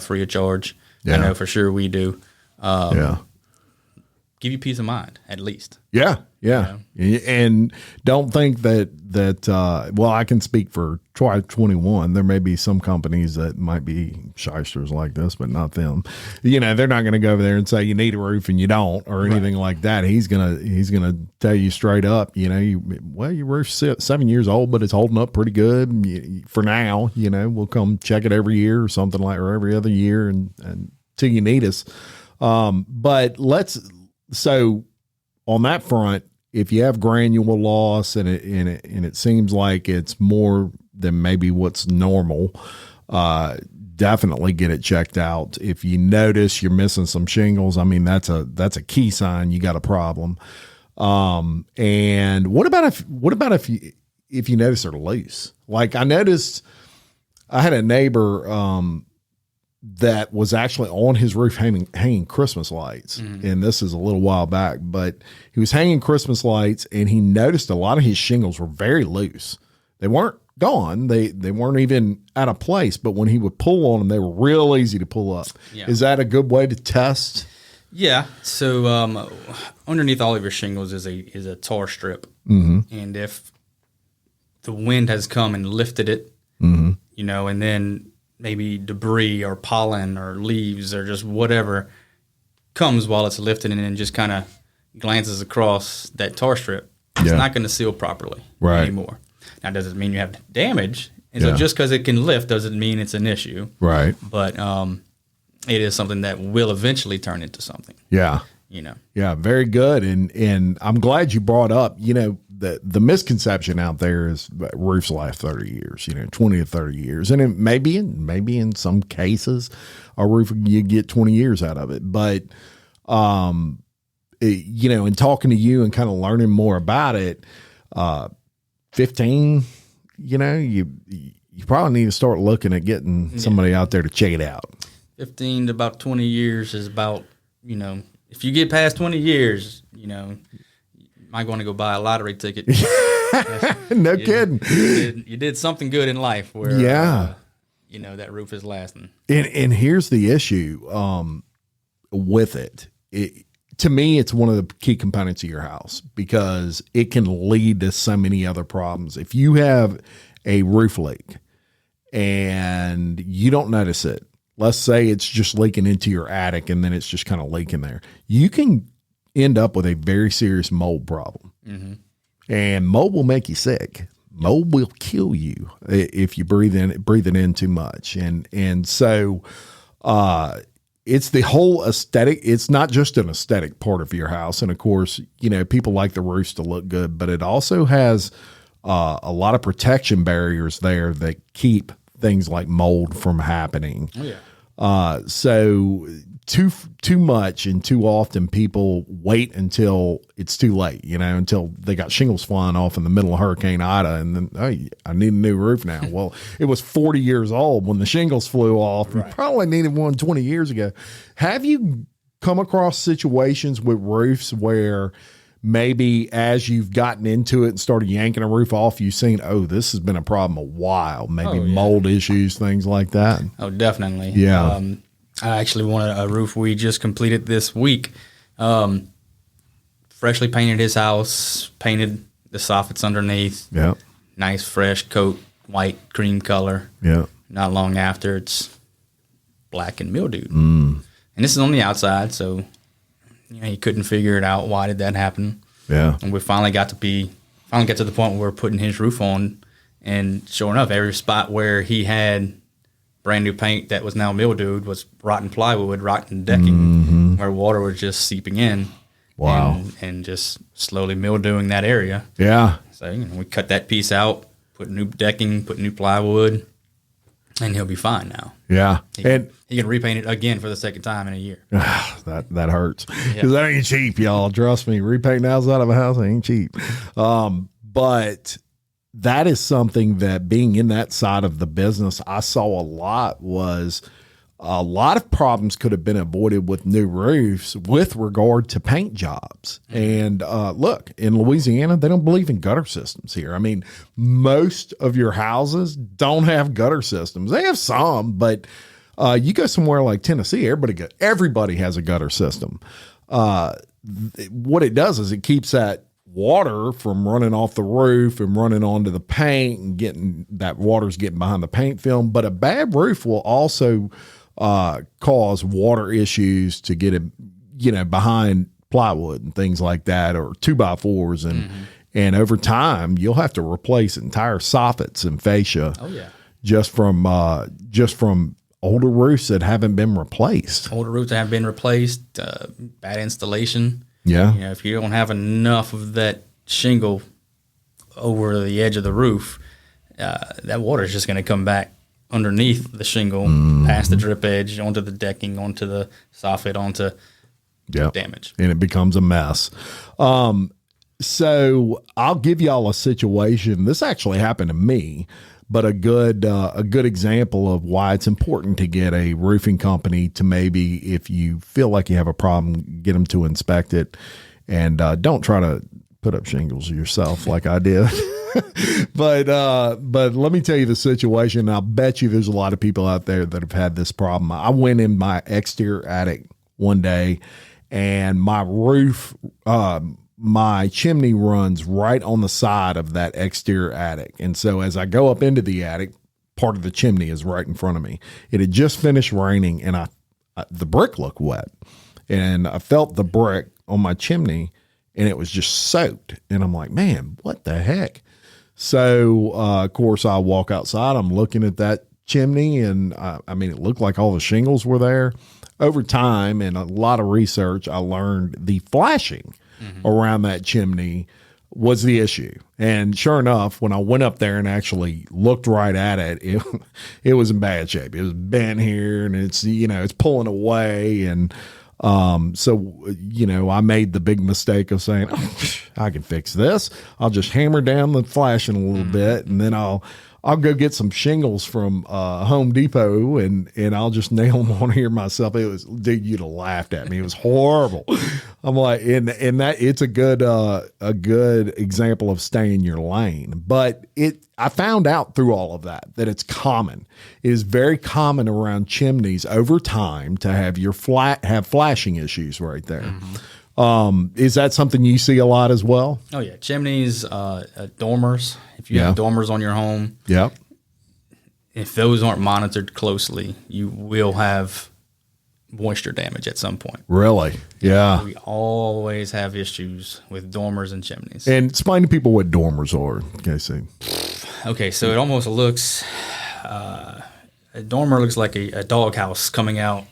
[SPEAKER 5] free of charge.
[SPEAKER 4] Yeah.
[SPEAKER 5] I know for sure we do. Give you peace of mind, at least.
[SPEAKER 4] Yeah. And don't think that well, I can speak for Tri-21. There may be some companies that might be shysters like this, but not them. They're not going to go over there and say you need a roof and you don't, or anything like that. He's gonna tell you straight up. Your roof's 7 years old, but it's holding up pretty good for now. We'll come check it every year or something or every other year, and till you need us. So on that front, if you have granule loss and it seems like it's more than maybe what's normal, definitely get it checked out. If you notice you're missing some shingles, I mean, that's a key sign you got a problem. And what about if you notice they're loose? Like I noticed, I had a neighbor that was actually on his roof hanging Christmas lights. And this is a little while back, but he was hanging Christmas lights and he noticed a lot of his shingles were very loose. They weren't gone. They weren't even out of place, but when he would pull on them, they were real easy to pull up. Yeah. Is that a good way to test?
[SPEAKER 5] Yeah. So, underneath all of your shingles is a tar strip. And if the wind has come and lifted it, and then maybe debris or pollen or leaves or just whatever comes while it's lifted and then just kind of glances across that tar strip, it's not going to seal properly anymore. Now, does it mean you have damage? And so just because it can lift doesn't mean it's an issue. Right. But it is something that will eventually turn into something.
[SPEAKER 4] Yeah. Yeah, very good. And I'm glad you brought up, the misconception out there is that roofs last 30 years, 20 to 30 years. And it maybe in some cases a roof, you get 20 years out of it. But, in talking to you and kind of learning more about it, 15, you probably need to start looking at getting somebody out there to check it out. 15
[SPEAKER 5] to about 20 years is about, if you get past 20 years, you might want to go buy a lottery ticket.
[SPEAKER 4] No kidding.
[SPEAKER 5] You did something good in life where, that roof is lasting.
[SPEAKER 4] And here's the issue with it. To me, it's one of the key components of your house because it can lead to so many other problems. If you have a roof leak and you don't notice it, let's say it's just leaking into your attic and then it's just kind of leaking there, you can end up with a very serious mold problem. And mold will make you sick. Mold will kill you if you breathe it in too much. And so it's the whole aesthetic. It's not just an aesthetic part of your house. And of course, people like the roofs to look good, but it also has a lot of protection barriers there that keep things like mold from happening. Oh, yeah. So too much and too often people wait until it's too late, until they got shingles flying off in the middle of Hurricane Ida. And then, hey, I need a new roof now. Well, it was 40 years old when the shingles flew off. Right. You probably needed one 20 years ago. Have you come across situations with roofs where maybe as you've gotten into it and started yanking a roof off, you've seen, this has been a problem a while, maybe mold issues, things like that?
[SPEAKER 5] Oh, definitely.
[SPEAKER 4] Yeah.
[SPEAKER 5] I actually wanted a roof we just completed this week. Freshly painted his house, painted the soffits underneath. Yeah. Nice fresh coat, white cream color. Yeah. Not long after, it's black and mildewed. And this is on the outside, so he couldn't figure it out. Why did that happen? Yeah. And we finally got to the point where we're putting his roof on, and sure enough, every spot where he had brand new paint that was now mildewed was rotten plywood, rotten decking, where water was just seeping in. Wow. And just slowly mildewing that area. Yeah. So we cut that piece out, put new decking, put new plywood, and he'll be fine now. Yeah. He can repaint it again for the second time in a year.
[SPEAKER 4] That hurts. Because that ain't cheap, y'all. Trust me. Repainting the outside of a house ain't cheap. But that is something that being in that side of the business, I saw a lot was a lot of problems could have been avoided with new roofs with regard to paint jobs. And look, in Louisiana, they don't believe in gutter systems here. I mean, most of your houses don't have gutter systems. They have some, but you go somewhere like Tennessee, everybody has a gutter system. What it does is it keeps that water from running off the roof and running onto the paint and getting behind the paint film. But a bad roof will also cause water issues to get it, behind plywood and things like that, or 2x4s. And over time you'll have to replace entire soffits and fascia.
[SPEAKER 5] Oh yeah.
[SPEAKER 4] Just from older roofs that haven't been replaced.
[SPEAKER 5] Bad installation.
[SPEAKER 4] Yeah.
[SPEAKER 5] If you don't have enough of that shingle over the edge of the roof, that water is just going to come back underneath the shingle, past the drip edge, onto the decking, onto the soffit, onto damage.
[SPEAKER 4] And it becomes a mess. So I'll give y'all a situation. This actually happened to me, but a good example of why it's important to get a roofing company to, maybe if you feel like you have a problem, get them to inspect it, and don't try to put up shingles yourself like I did. But let me tell you the situation. I'll bet you there's a lot of people out there that have had this problem. I went in my exterior attic one day, and my roof, my chimney runs right on the side of that exterior attic. And so as I go up into the attic, part of the chimney is right in front of me. It had just finished raining, and the brick looked wet, and I felt the brick on my chimney, and it was just soaked. And I'm like, man, what the heck? So, of course, I walk outside. I'm looking at that chimney, and it looked like all the shingles were there. Over time and a lot of research, I learned the flashing around that chimney was the issue. And sure enough, when I went up there and actually looked right at it, it was in bad shape. It was bent here, and it's pulling away. And so I made the big mistake of saying, I can fix this. I'll just hammer down the flashing a little bit, and then I'll go get some shingles from Home Depot, and I'll just nail them on here myself. It was, dude, you'd have laughed at me. It was horrible. I'm like, and that it's a good example of staying in your lane. But I found out through all of that it's common. It is very common around chimneys over time to have flashing issues right there. Is that something you see a lot as well?
[SPEAKER 5] Oh yeah, chimneys, dormers. If you have dormers on your home, if those aren't monitored closely, you will have moisture damage at some point.
[SPEAKER 4] Really? Yeah.
[SPEAKER 5] We always have issues with dormers and chimneys.
[SPEAKER 4] And explain to people what dormers are, Casey.
[SPEAKER 5] Okay, so it almost looks, a dormer looks like a doghouse coming out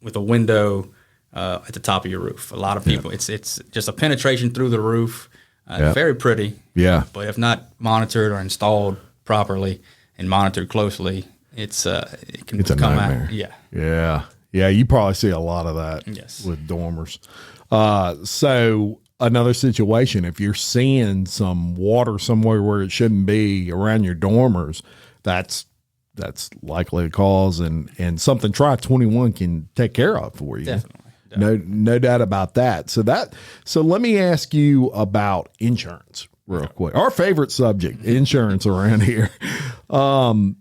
[SPEAKER 5] with a window at the top of your roof. A lot of people, it's just a penetration through the roof. Very pretty. Yeah. But if not monitored or installed properly and monitored closely, it can come out.
[SPEAKER 4] Yeah. Yeah. You probably see a lot of that with dormers. So another situation, if you're seeing some water somewhere where it shouldn't be around your dormers, that's likely a cause, and something Tri-21 can take care of for you.
[SPEAKER 5] Definitely.
[SPEAKER 4] No doubt about that. So let me ask you about insurance real quick. Our favorite subject, insurance around here. I've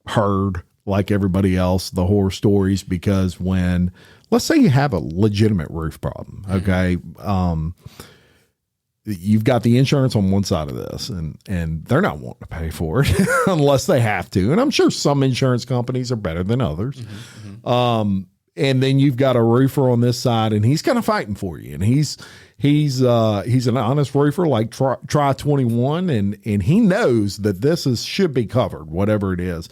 [SPEAKER 4] heard, like everybody else, the horror stories, because when, let's say you have a legitimate roof problem, okay, you've got the insurance on one side of this, and they're not wanting to pay for it unless they have to. And I'm sure some insurance companies are better than others. And then you've got a roofer on this side, and he's kind of fighting for you. And he's an honest roofer like Tri-21, and he knows that this should be covered, whatever it is.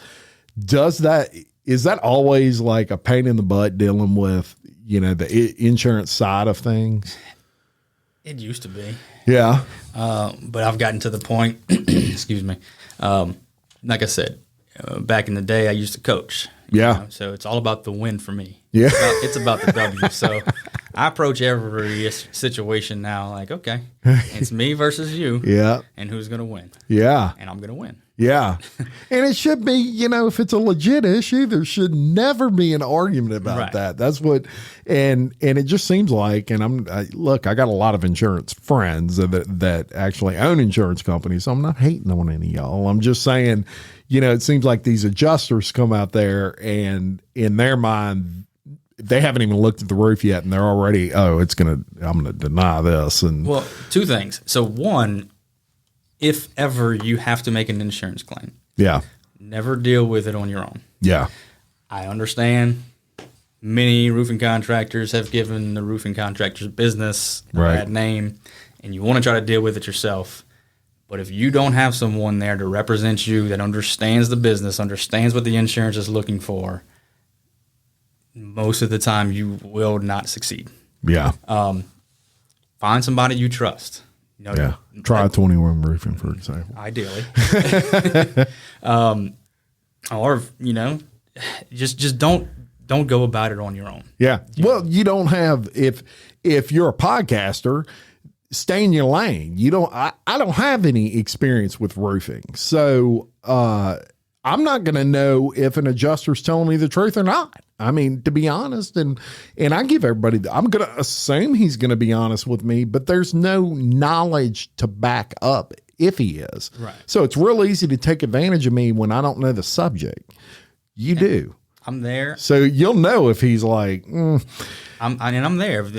[SPEAKER 4] Is that always like a pain in the butt dealing with, the insurance side of things?
[SPEAKER 5] It used to be.
[SPEAKER 4] Yeah.
[SPEAKER 5] But I've gotten to the point, excuse me. Like I said, back in the day, I used to coach. So it's all about the win for me. Yeah. It's about the W. So I approach every situation now like, okay, it's me versus you. Yeah. And who's going to win? Yeah. And I'm going to win.
[SPEAKER 4] Yeah. And it should be, if it's a legit issue, there should never be an argument about
[SPEAKER 5] Right.
[SPEAKER 4] that. That's what, and it just seems like, and look, I got a lot of insurance friends that actually own insurance companies. So I'm not hating on any of y'all. I'm just saying, it seems like these adjusters come out there and in their mind, they haven't even looked at the roof yet and they're already, I'm going to deny this. And
[SPEAKER 5] Well, two things. So one, if ever you have to make an insurance claim,
[SPEAKER 4] yeah,
[SPEAKER 5] never deal with it on your own.
[SPEAKER 4] yeah,
[SPEAKER 5] I understand many roofing contractors have given the roofing contractor's business a
[SPEAKER 4] Right.
[SPEAKER 5] bad name, and you want to try to deal with it yourself. But if you don't have someone there to represent you that understands the business, understands what the insurance is looking for, most of the time you will not succeed.
[SPEAKER 4] yeah,
[SPEAKER 5] Find somebody you trust.
[SPEAKER 4] yeah. Tri-21 roofing, for example.
[SPEAKER 5] Ideally. Or, just don't go about it on your own.
[SPEAKER 4] Yeah. Well, you don't have, if you're a podcaster, stay in your lane. I don't have any experience with roofing. So, I'm not going to know if an adjuster's telling me the truth or not. I mean, to be honest, and I give everybody, I'm going to assume he's going to be honest with me, but there's no knowledge to back up if he is.
[SPEAKER 5] Right.
[SPEAKER 4] So it's real easy to take advantage of me when I don't know the subject. You do.
[SPEAKER 5] I'm there.
[SPEAKER 4] So you'll know if he's like,
[SPEAKER 5] I'm there. If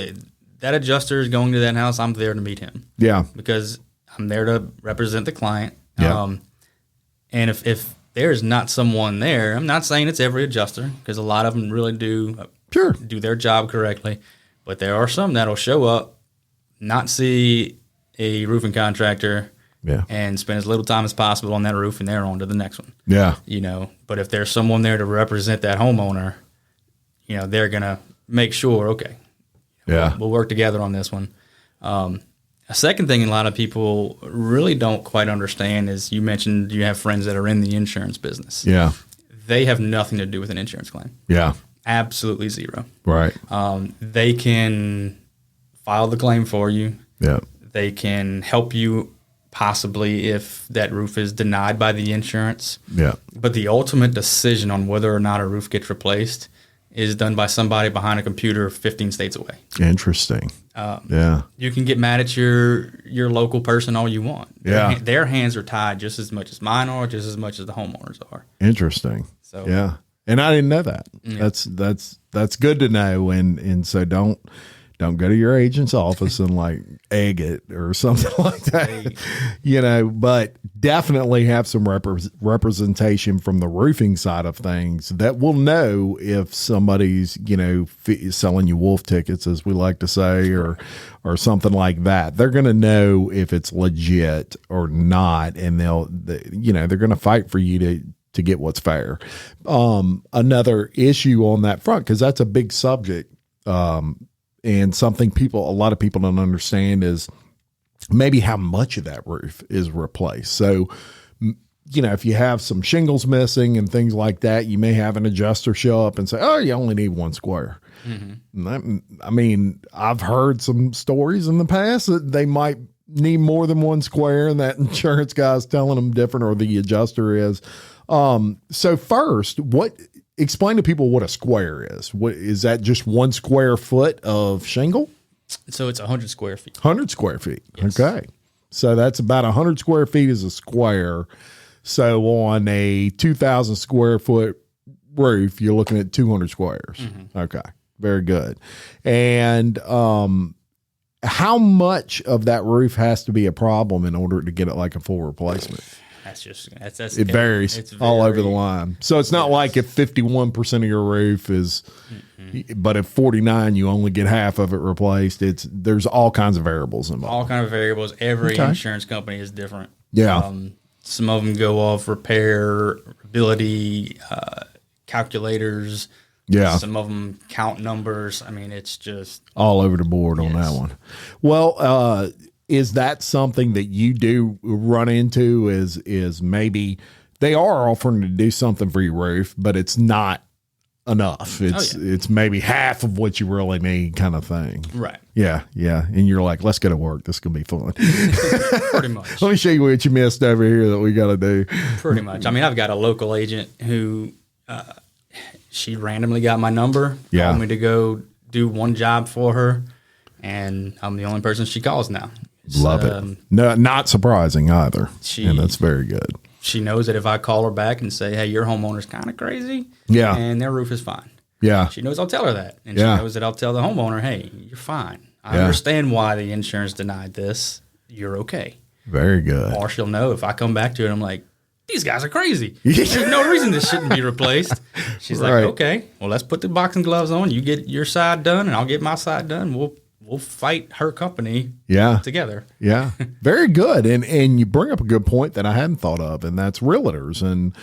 [SPEAKER 5] that adjuster is going to that house, I'm there to meet him.
[SPEAKER 4] yeah,
[SPEAKER 5] Because I'm there to represent the client.
[SPEAKER 4] Yeah.
[SPEAKER 5] And if there's not someone there, I'm not saying it's every adjuster, because a lot of them really do
[SPEAKER 4] sure.
[SPEAKER 5] do their job correctly. But there are some that'll show up, not see a roofing contractor,
[SPEAKER 4] Yeah.
[SPEAKER 5] and spend as little time as possible on that roof, and they're on to the next one.
[SPEAKER 4] Yeah.
[SPEAKER 5] But if there's someone there to represent that homeowner, they're going to make sure, okay,
[SPEAKER 4] Yeah.
[SPEAKER 5] we'll work together on this one. A second thing a lot of people really don't quite understand is, you mentioned you have friends that are in the insurance business.
[SPEAKER 4] Yeah.
[SPEAKER 5] They have nothing to do with an insurance claim.
[SPEAKER 4] Yeah.
[SPEAKER 5] Absolutely zero.
[SPEAKER 4] Right.
[SPEAKER 5] They can file the claim for you.
[SPEAKER 4] Yeah.
[SPEAKER 5] They can help you possibly if that roof is denied by the insurance.
[SPEAKER 4] Yeah.
[SPEAKER 5] But the ultimate decision on whether or not a roof gets replaced is done by somebody behind a computer 15 states away.
[SPEAKER 4] Interesting. Yeah.
[SPEAKER 5] You can get mad at your local person all you want.
[SPEAKER 4] Yeah.
[SPEAKER 5] Their hands are tied just as much as mine are, just as much as the homeowners are.
[SPEAKER 4] Interesting.
[SPEAKER 5] So
[SPEAKER 4] Yeah. And I didn't know that.
[SPEAKER 5] Yeah.
[SPEAKER 4] That's good to know. And so don't go to your agent's office and like egg it or something like that, but definitely have some representation from the roofing side of things that will know if somebody's, selling you wolf tickets, as we like to say, or something like that. They're going to know if it's legit or not. And they're going to fight for you to get what's fair. Another issue on that front, because that's a big subject, and something a lot of people don't understand is maybe how much of that roof is replaced. So, if you have some shingles missing and things like that, you may have an adjuster show up and say, oh, you only need one square. Mm-hmm. I've heard some stories in the past that they might need more than one square, and that insurance guy's telling them different, or the adjuster is. So first, explain to people what a square is. What is that? Just 1 square foot of shingle?
[SPEAKER 5] So it's 100 square feet.
[SPEAKER 4] 100 square feet.
[SPEAKER 5] Yes.
[SPEAKER 4] Okay. So that's about 100 square feet is a square. So on a 2,000 square foot roof, you're looking at 200 squares. Mm-hmm. Okay. Very good. And, how much of that roof has to be a problem in order to get it like a full replacement?
[SPEAKER 5] It
[SPEAKER 4] varies all over the line. So it's not like if 51% of your roof is, but if 49, you only get half of it replaced. There's all kinds of variables involved.
[SPEAKER 5] All kinds of variables. Every
[SPEAKER 4] Okay.
[SPEAKER 5] insurance company is different.
[SPEAKER 4] Yeah.
[SPEAKER 5] Some of them go off repairability, calculators.
[SPEAKER 4] Yeah.
[SPEAKER 5] Some of them count numbers. It's just
[SPEAKER 4] all over the board on that one. Well, is that something that you do run into is maybe they are offering to do something for your roof, but it's not enough. It's maybe half of what you really need, kind of thing.
[SPEAKER 5] Right.
[SPEAKER 4] Yeah, yeah. And you're like, let's go to work. This is gonna be fun.
[SPEAKER 5] Pretty much.
[SPEAKER 4] Let me show you what you missed over here that we got to do.
[SPEAKER 5] Pretty much. I mean, I've got a local agent who she randomly got my number, told me to go do one job for her, and I'm the only person she calls now.
[SPEAKER 4] Love it. No, not surprising either. And that's very good.
[SPEAKER 5] She knows that if I call her back and say, hey, your homeowner's kind of crazy, and their roof is fine.
[SPEAKER 4] Yeah.
[SPEAKER 5] She knows I'll tell her that. And she knows that I'll tell the homeowner, hey, you're fine. I understand why the insurance denied this. You're okay.
[SPEAKER 4] Very good.
[SPEAKER 5] Or she'll know if I come back to her and I'm like, these guys are crazy. There's no reason this shouldn't be replaced. She's like, okay, well, let's put the boxing gloves on. You get your side done and I'll get my side done. We'll fight her company together. Yeah.
[SPEAKER 4] Very good. And you bring up a good point that I hadn't thought of, and that's realtors. And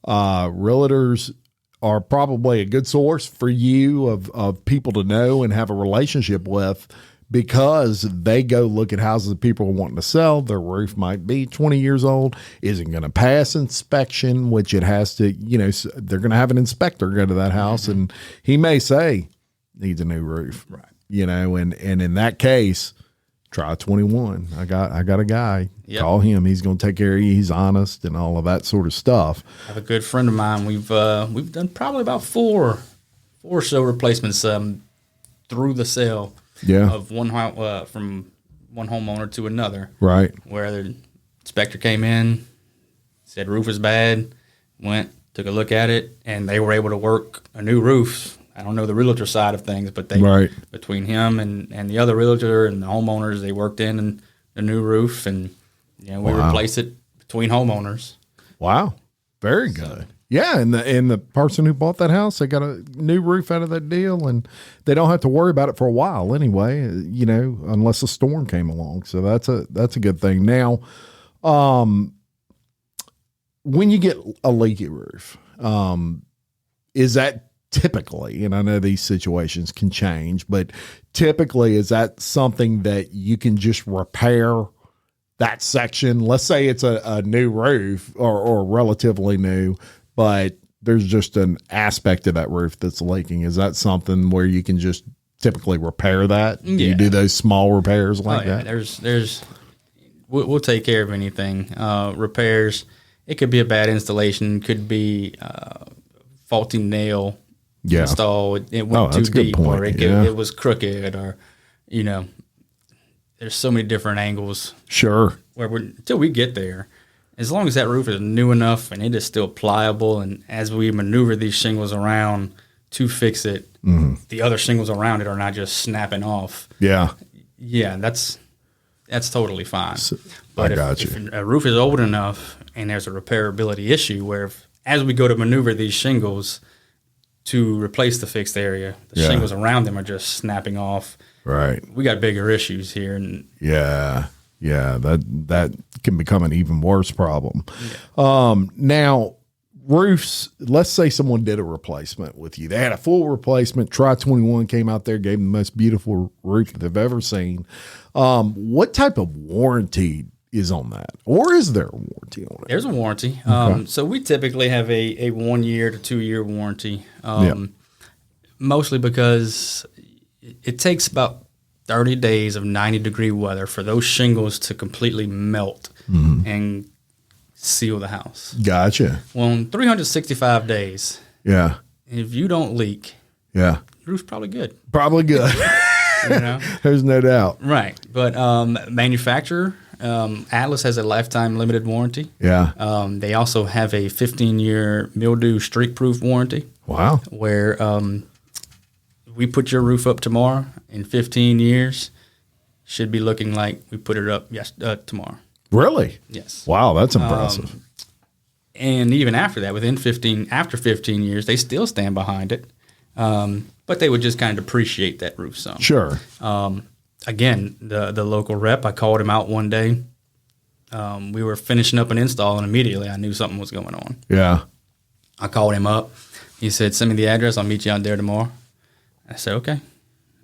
[SPEAKER 4] realtors are probably a good source for you of people to know and have a relationship with, because they go look at houses that people are wanting to sell. Their roof might be 20 years old, isn't going to pass inspection, which it has to, they're going to have an inspector go to that house, and he may say needs a new roof.
[SPEAKER 5] Right.
[SPEAKER 4] And in that case, Tri-21. I got a guy.
[SPEAKER 5] Yep.
[SPEAKER 4] Call him. He's going to take care of you. He's honest and all of that sort of stuff.
[SPEAKER 5] I have a good friend of mine. We've done probably about four show replacements through the sale. Of one from one homeowner to another. Right. Where the inspector came in, said roof is bad, took a look at it, and they were able to work a new roof. I don't know the realtor side of things, but between him and the other realtor and the homeowners, they worked in a new roof, and we replaced it between homeowners.
[SPEAKER 4] Wow. Very good. Yeah, and the person who bought that house, they got a new roof out of that deal, and they don't have to worry about it for a while anyway, unless a storm came along. So that's a good thing. Now, when you get a leaky roof, is that typically, and I know these situations can change, but typically is that something that you can just repair that section? Let's say it's a new roof or relatively new, but there's just an aspect of that roof that's leaking. Is that something where you can just typically repair that? Do you do those small repairs like that?
[SPEAKER 5] We'll take care of anything. Repairs, it could be a bad installation, could be faulty nail install. It went too deep, or it was crooked, or there's so many different angles.
[SPEAKER 4] Sure.
[SPEAKER 5] Until we get there, as long as that roof is new enough and it is still pliable, and as we maneuver these shingles around to fix it, the other shingles around it are not just snapping off. Yeah, that's totally fine. But if a roof is old enough and there's a repairability issue where as we go to maneuver these shingles to replace the fixed area, the shingles around them are just snapping off.
[SPEAKER 4] Right.
[SPEAKER 5] We got bigger issues here. And
[SPEAKER 4] that can become an even worse problem. Now, roofs, let's say someone did a replacement with you. They had a full replacement. Tri-21 came out there, gave them the most beautiful roof that they've ever seen. What type of warranty is on that? Or is there a warranty on it?
[SPEAKER 5] There's a warranty. So we typically have a 1 year to 2 year warranty, mostly because it takes about 30 days of 90-degree weather for those shingles to completely melt and seal the house.
[SPEAKER 4] Gotcha.
[SPEAKER 5] Well, in 365 days, if you don't leak, the roof's probably good.
[SPEAKER 4] Probably good. There's no doubt.
[SPEAKER 5] Right. But manufacturer, Atlas has a lifetime limited warranty. They also have a 15-year mildew streak-proof warranty.
[SPEAKER 4] Wow.
[SPEAKER 5] Where we put your roof up tomorrow, in 15 years, should be looking like we put it up tomorrow.
[SPEAKER 4] Really?
[SPEAKER 5] Yes.
[SPEAKER 4] Wow, that's impressive.
[SPEAKER 5] And even after that, after 15 years, they still stand behind it. But they would just kind of depreciate that roof some.
[SPEAKER 4] Sure.
[SPEAKER 5] Again, the local rep, I called him out one day. We were finishing up an install, and immediately I knew something was going on.
[SPEAKER 4] Yeah.
[SPEAKER 5] I called him up. He said, send me the address. I'll meet you out there tomorrow. I said, okay.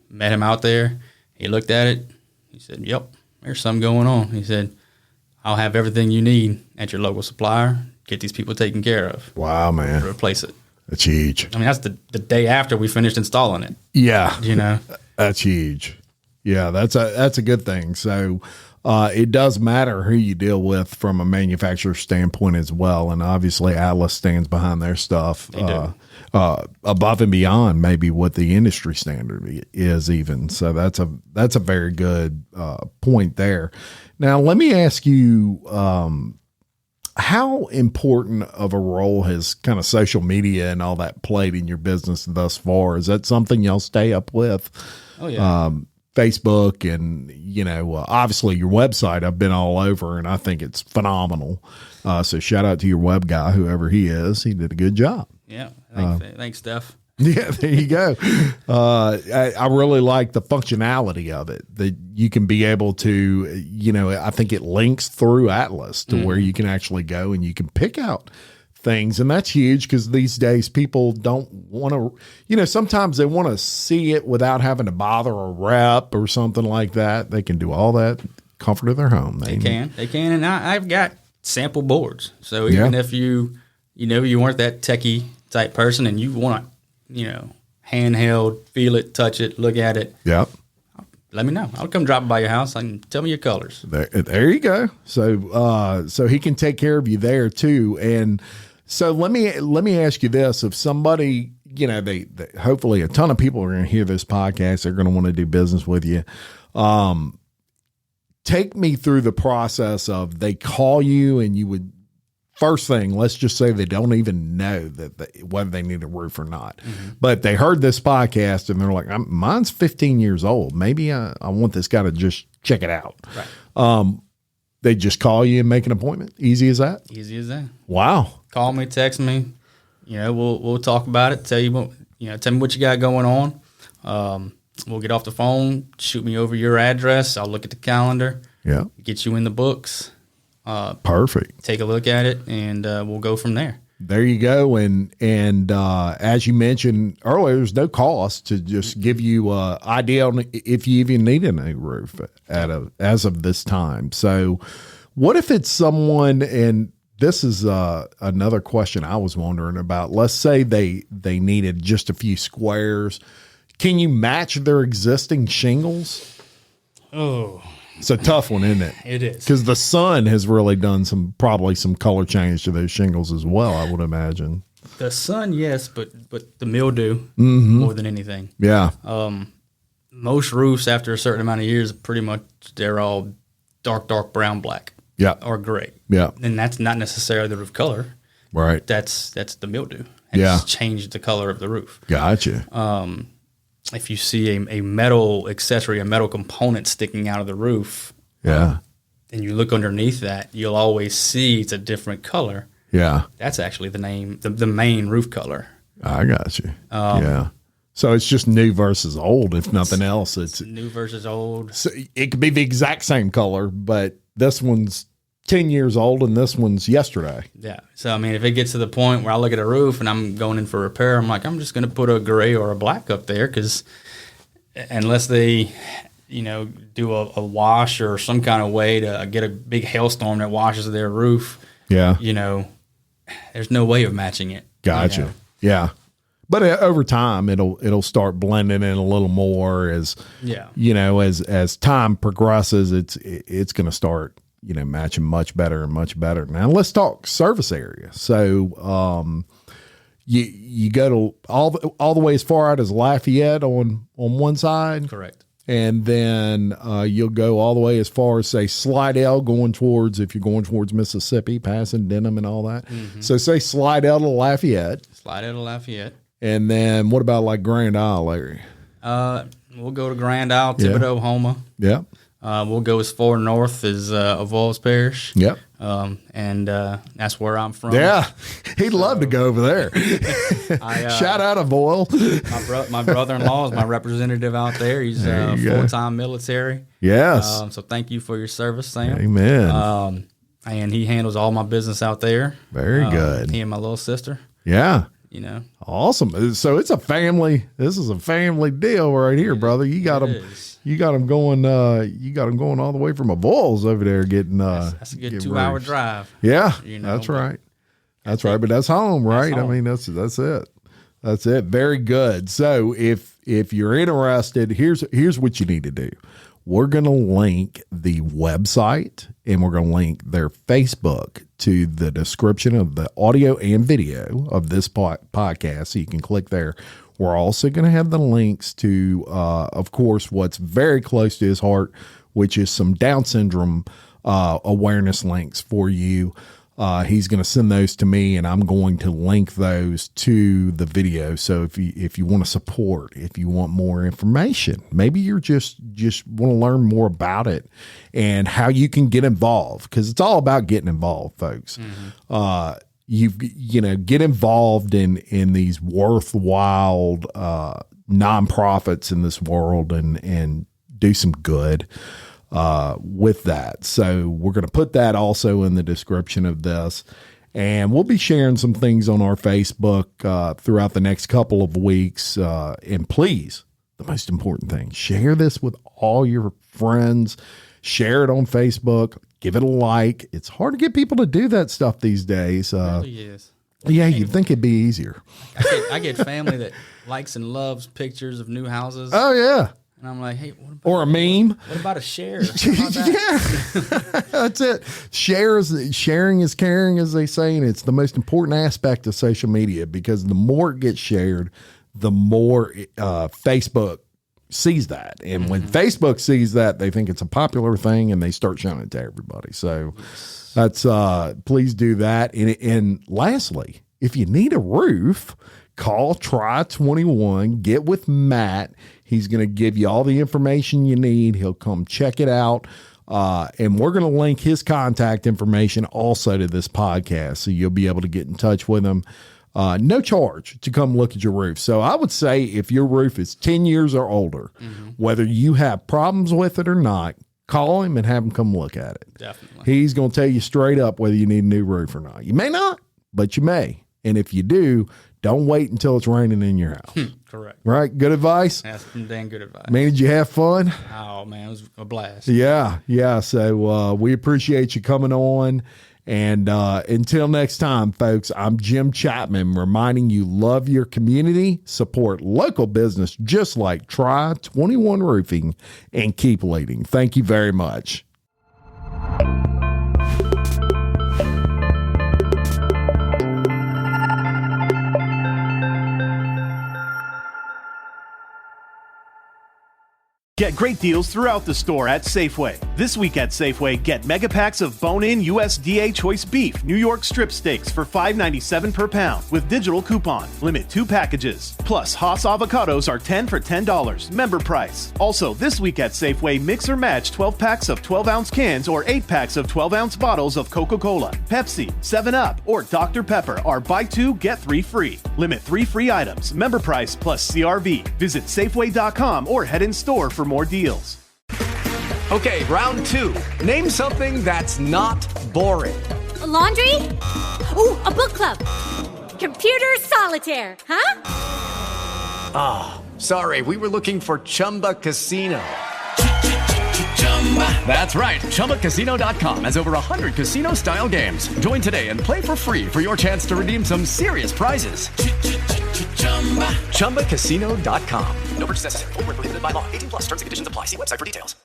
[SPEAKER 5] Met him out there. He looked at it. He said, yep, there's something going on. He said, I'll have everything you need at your local supplier. Get these people taken care of.
[SPEAKER 4] Wow, man.
[SPEAKER 5] Replace it.
[SPEAKER 4] That's huge.
[SPEAKER 5] I mean, that's the day after we finished installing it.
[SPEAKER 4] Yeah.
[SPEAKER 5] You know,
[SPEAKER 4] that's huge. Yeah, that's a good thing. So it does matter who you deal with from a manufacturer standpoint as well. And obviously Atlas stands behind their stuff above and beyond maybe what the industry standard is even. So that's a very good point there. Now, let me ask you, how important of a role has kind of social media and all that played in your business thus far? Is that something y'all stay up with?
[SPEAKER 5] Oh, yeah.
[SPEAKER 4] Facebook and, obviously your website, I've been all over and I think it's phenomenal. So shout out to your web guy, whoever he is. He did a good job.
[SPEAKER 5] Yeah. Thanks, Steph.
[SPEAKER 4] Yeah, there you go. I really like the functionality of it, that you can be able to, I think it links through Atlas to where you can actually go and you can pick out things. And that's huge because these days people don't want to, sometimes they want to see it without having to bother a rep or something like that. They can do all that comfort of their home.
[SPEAKER 5] They can. And I've got sample boards. So even if you weren't that techie type person and you want to, handheld, feel it, touch it, look at it.
[SPEAKER 4] Yep.
[SPEAKER 5] Let me know. I'll come drop by your house and tell me your colors.
[SPEAKER 4] There you go. So he can take care of you there too. And so let me ask you this: if somebody, they hopefully a ton of people are going to hear this podcast, they're going to want to do business with you. Take me through the process of they call you and you would. First thing, let's just say they don't even know whether they need a roof or not. Mm-hmm. But they heard this podcast and they're like, mine's 15 years old. Maybe I want this guy to just check it out. Right. They just call you and make an appointment. Easy as that?
[SPEAKER 5] Easy as that.
[SPEAKER 4] Wow.
[SPEAKER 5] Call me, text me. We'll talk about it. Tell me what you got going on. We'll get off the phone. Shoot me over your address. I'll look at the calendar.
[SPEAKER 4] Yeah.
[SPEAKER 5] Get you in the books.
[SPEAKER 4] Perfect.
[SPEAKER 5] Take a look at it, and we'll go from there.
[SPEAKER 4] There you go. And as you mentioned earlier, there's no cost to just give you an idea on if you even need a new roof as of this time. So what if it's someone, and this is another question I was wondering about. Let's say they needed just a few squares. Can you match their existing shingles?
[SPEAKER 5] Oh,
[SPEAKER 4] it's a tough one, isn't it?
[SPEAKER 5] It is.
[SPEAKER 4] Because the sun has really done probably some color change to those shingles as well, I would imagine.
[SPEAKER 5] The sun, yes, but the mildew more than anything.
[SPEAKER 4] Yeah.
[SPEAKER 5] Most roofs after a certain amount of years, pretty much they're all dark brown, black.
[SPEAKER 4] Yeah.
[SPEAKER 5] Or gray.
[SPEAKER 4] Yeah.
[SPEAKER 5] And that's not necessarily the roof color.
[SPEAKER 4] Right.
[SPEAKER 5] That's the mildew. It's changed the color of the roof.
[SPEAKER 4] Gotcha.
[SPEAKER 5] If you see a metal accessory, a metal component sticking out of the roof, and you look underneath that, you'll always see it's a different color.
[SPEAKER 4] Yeah.
[SPEAKER 5] That's actually the main roof color.
[SPEAKER 4] I got you. Yeah. So it's just new versus old, if nothing else. It's
[SPEAKER 5] new versus old.
[SPEAKER 4] So it could be the exact same color, but this one's 10 years old and this one's yesterday.
[SPEAKER 5] Yeah. So, I mean, if it gets to the point where I look at a roof and I'm going in for repair, I'm like, I'm just going to put a gray or a black up there because unless they, do a wash or some kind of way to get a big hailstorm that washes their roof, there's no way of matching it.
[SPEAKER 4] Gotcha. Yeah. But over time, it'll start blending in a little more as time progresses. It's going to start matching much better and much better. Now let's talk service area. So you go to all the way as far out as Lafayette on one side,
[SPEAKER 5] correct,
[SPEAKER 4] and then you'll go all the way as far as say Slidell, if you're going towards Mississippi, passing Denham and all that. Mm-hmm. So say Slidell to Lafayette. And then what about like Grand Isle area?
[SPEAKER 5] We'll go to Grand Isle, Thibodeau, Houma.
[SPEAKER 4] Yeah.
[SPEAKER 5] We'll go as far north as Avoyelles Parish.
[SPEAKER 4] Yep.
[SPEAKER 5] And that's where I'm from.
[SPEAKER 4] Yeah. He'd love to go over there. Shout out Avoyelles.
[SPEAKER 5] My brother-in-law is my representative out there. He's full-time military.
[SPEAKER 4] Yes.
[SPEAKER 5] So thank you for your service, Sam.
[SPEAKER 4] Amen.
[SPEAKER 5] And he handles all my business out there.
[SPEAKER 4] Very good.
[SPEAKER 5] He and my little sister.
[SPEAKER 4] Yeah. Awesome. So it's a family. This is a family deal right here, brother. You got them. You got them going. You got them going all the way from Avoyelles over there getting.
[SPEAKER 5] That's a good 2-hour drive.
[SPEAKER 4] Yeah, that's right. That's right. But that's home, right? That's home. I mean, that's it. That's it. Very good. So if you're interested, here's what you need to do. We're going to link the website and we're going to link their Facebook to the description of the audio and video of this podcast. So you can click there. We're also going to have the links to, of course, what's very close to his heart, which is some Down syndrome awareness links for you. He's going to send those to me, and I'm going to link those to the video. So if you want to support, if you want more information, maybe you're just want to learn more about it and how you can get involved, because it's all about getting involved, folks. Mm-hmm. Get involved in these worthwhile nonprofits in this world and do some good with that. So we're going to put that also in the description of this, and we'll be sharing some things on our Facebook throughout the next couple of weeks. And please, the most important thing, share this with all your friends, share it on Facebook, give it a like. It's hard to get people to do that stuff these days.
[SPEAKER 5] It really is.
[SPEAKER 4] Yeah, you'd think it'd be easier.
[SPEAKER 5] I get family that likes and loves pictures of new houses.
[SPEAKER 4] Oh yeah.
[SPEAKER 5] And I'm like, hey, what about,
[SPEAKER 4] or a meme?
[SPEAKER 5] What about a share? That?
[SPEAKER 4] Yeah, that's it. Sharing is caring, as they say, and it's the most important aspect of social media, because the more it gets shared, the more Facebook sees that. And when Facebook sees that, they think it's a popular thing and they start showing it to everybody. So that's please do that. And lastly, if you need a roof, call Tri-21, get with Matt. He's going to give you all the information you need. He'll come check it out. And we're going to link his contact information also to this podcast, so you'll be able to get in touch with him. No charge to come look at your roof. So I would say if your roof is 10 years or older, whether you have problems with it or not, call him and have him come look at it.
[SPEAKER 5] Definitely.
[SPEAKER 4] He's going to tell you straight up whether you need a new roof or not. You may not, but you may. And if you do, don't wait until it's raining in your house.
[SPEAKER 5] Correct.
[SPEAKER 4] Right? Good advice?
[SPEAKER 5] That's some dang good advice.
[SPEAKER 4] Man, did you have fun?
[SPEAKER 5] Oh, man, it was a blast.
[SPEAKER 4] Yeah. So we appreciate you coming on. And until next time, folks, I'm Jim Chapman, reminding you, love your community, support local business just like Tri-21 Roofing, and keep leading. Thank you very much.
[SPEAKER 1] Get great deals throughout the store at Safeway. This week at Safeway, get mega packs of bone-in USDA choice beef New York strip steaks for $5.97 per pound with digital coupon. Limit 2 packages. Plus, Haas avocados are 10 for $10. Member price. Also, this week at Safeway, mix or match 12 packs of 12-ounce cans or 8 packs of 12-ounce bottles of Coca-Cola, Pepsi, 7-Up, or Dr. Pepper are buy 2, get 3 free. Limit 3 free items. Member price plus CRV. Visit Safeway.com or head in store for more deals.
[SPEAKER 8] Okay, round 2. Name something that's not boring.
[SPEAKER 9] A laundry? Ooh, a book club. Computer solitaire, huh?
[SPEAKER 8] Ah, sorry, we were looking for Chumba Casino. That's right, ChumbaCasino.com has over 100 casino-style games. Join today and play for free for your chance to redeem some serious prizes. ChumbaCasino.com.
[SPEAKER 7] No purchase necessary. Void where prohibited by law. 18+ terms and conditions apply. See website for details.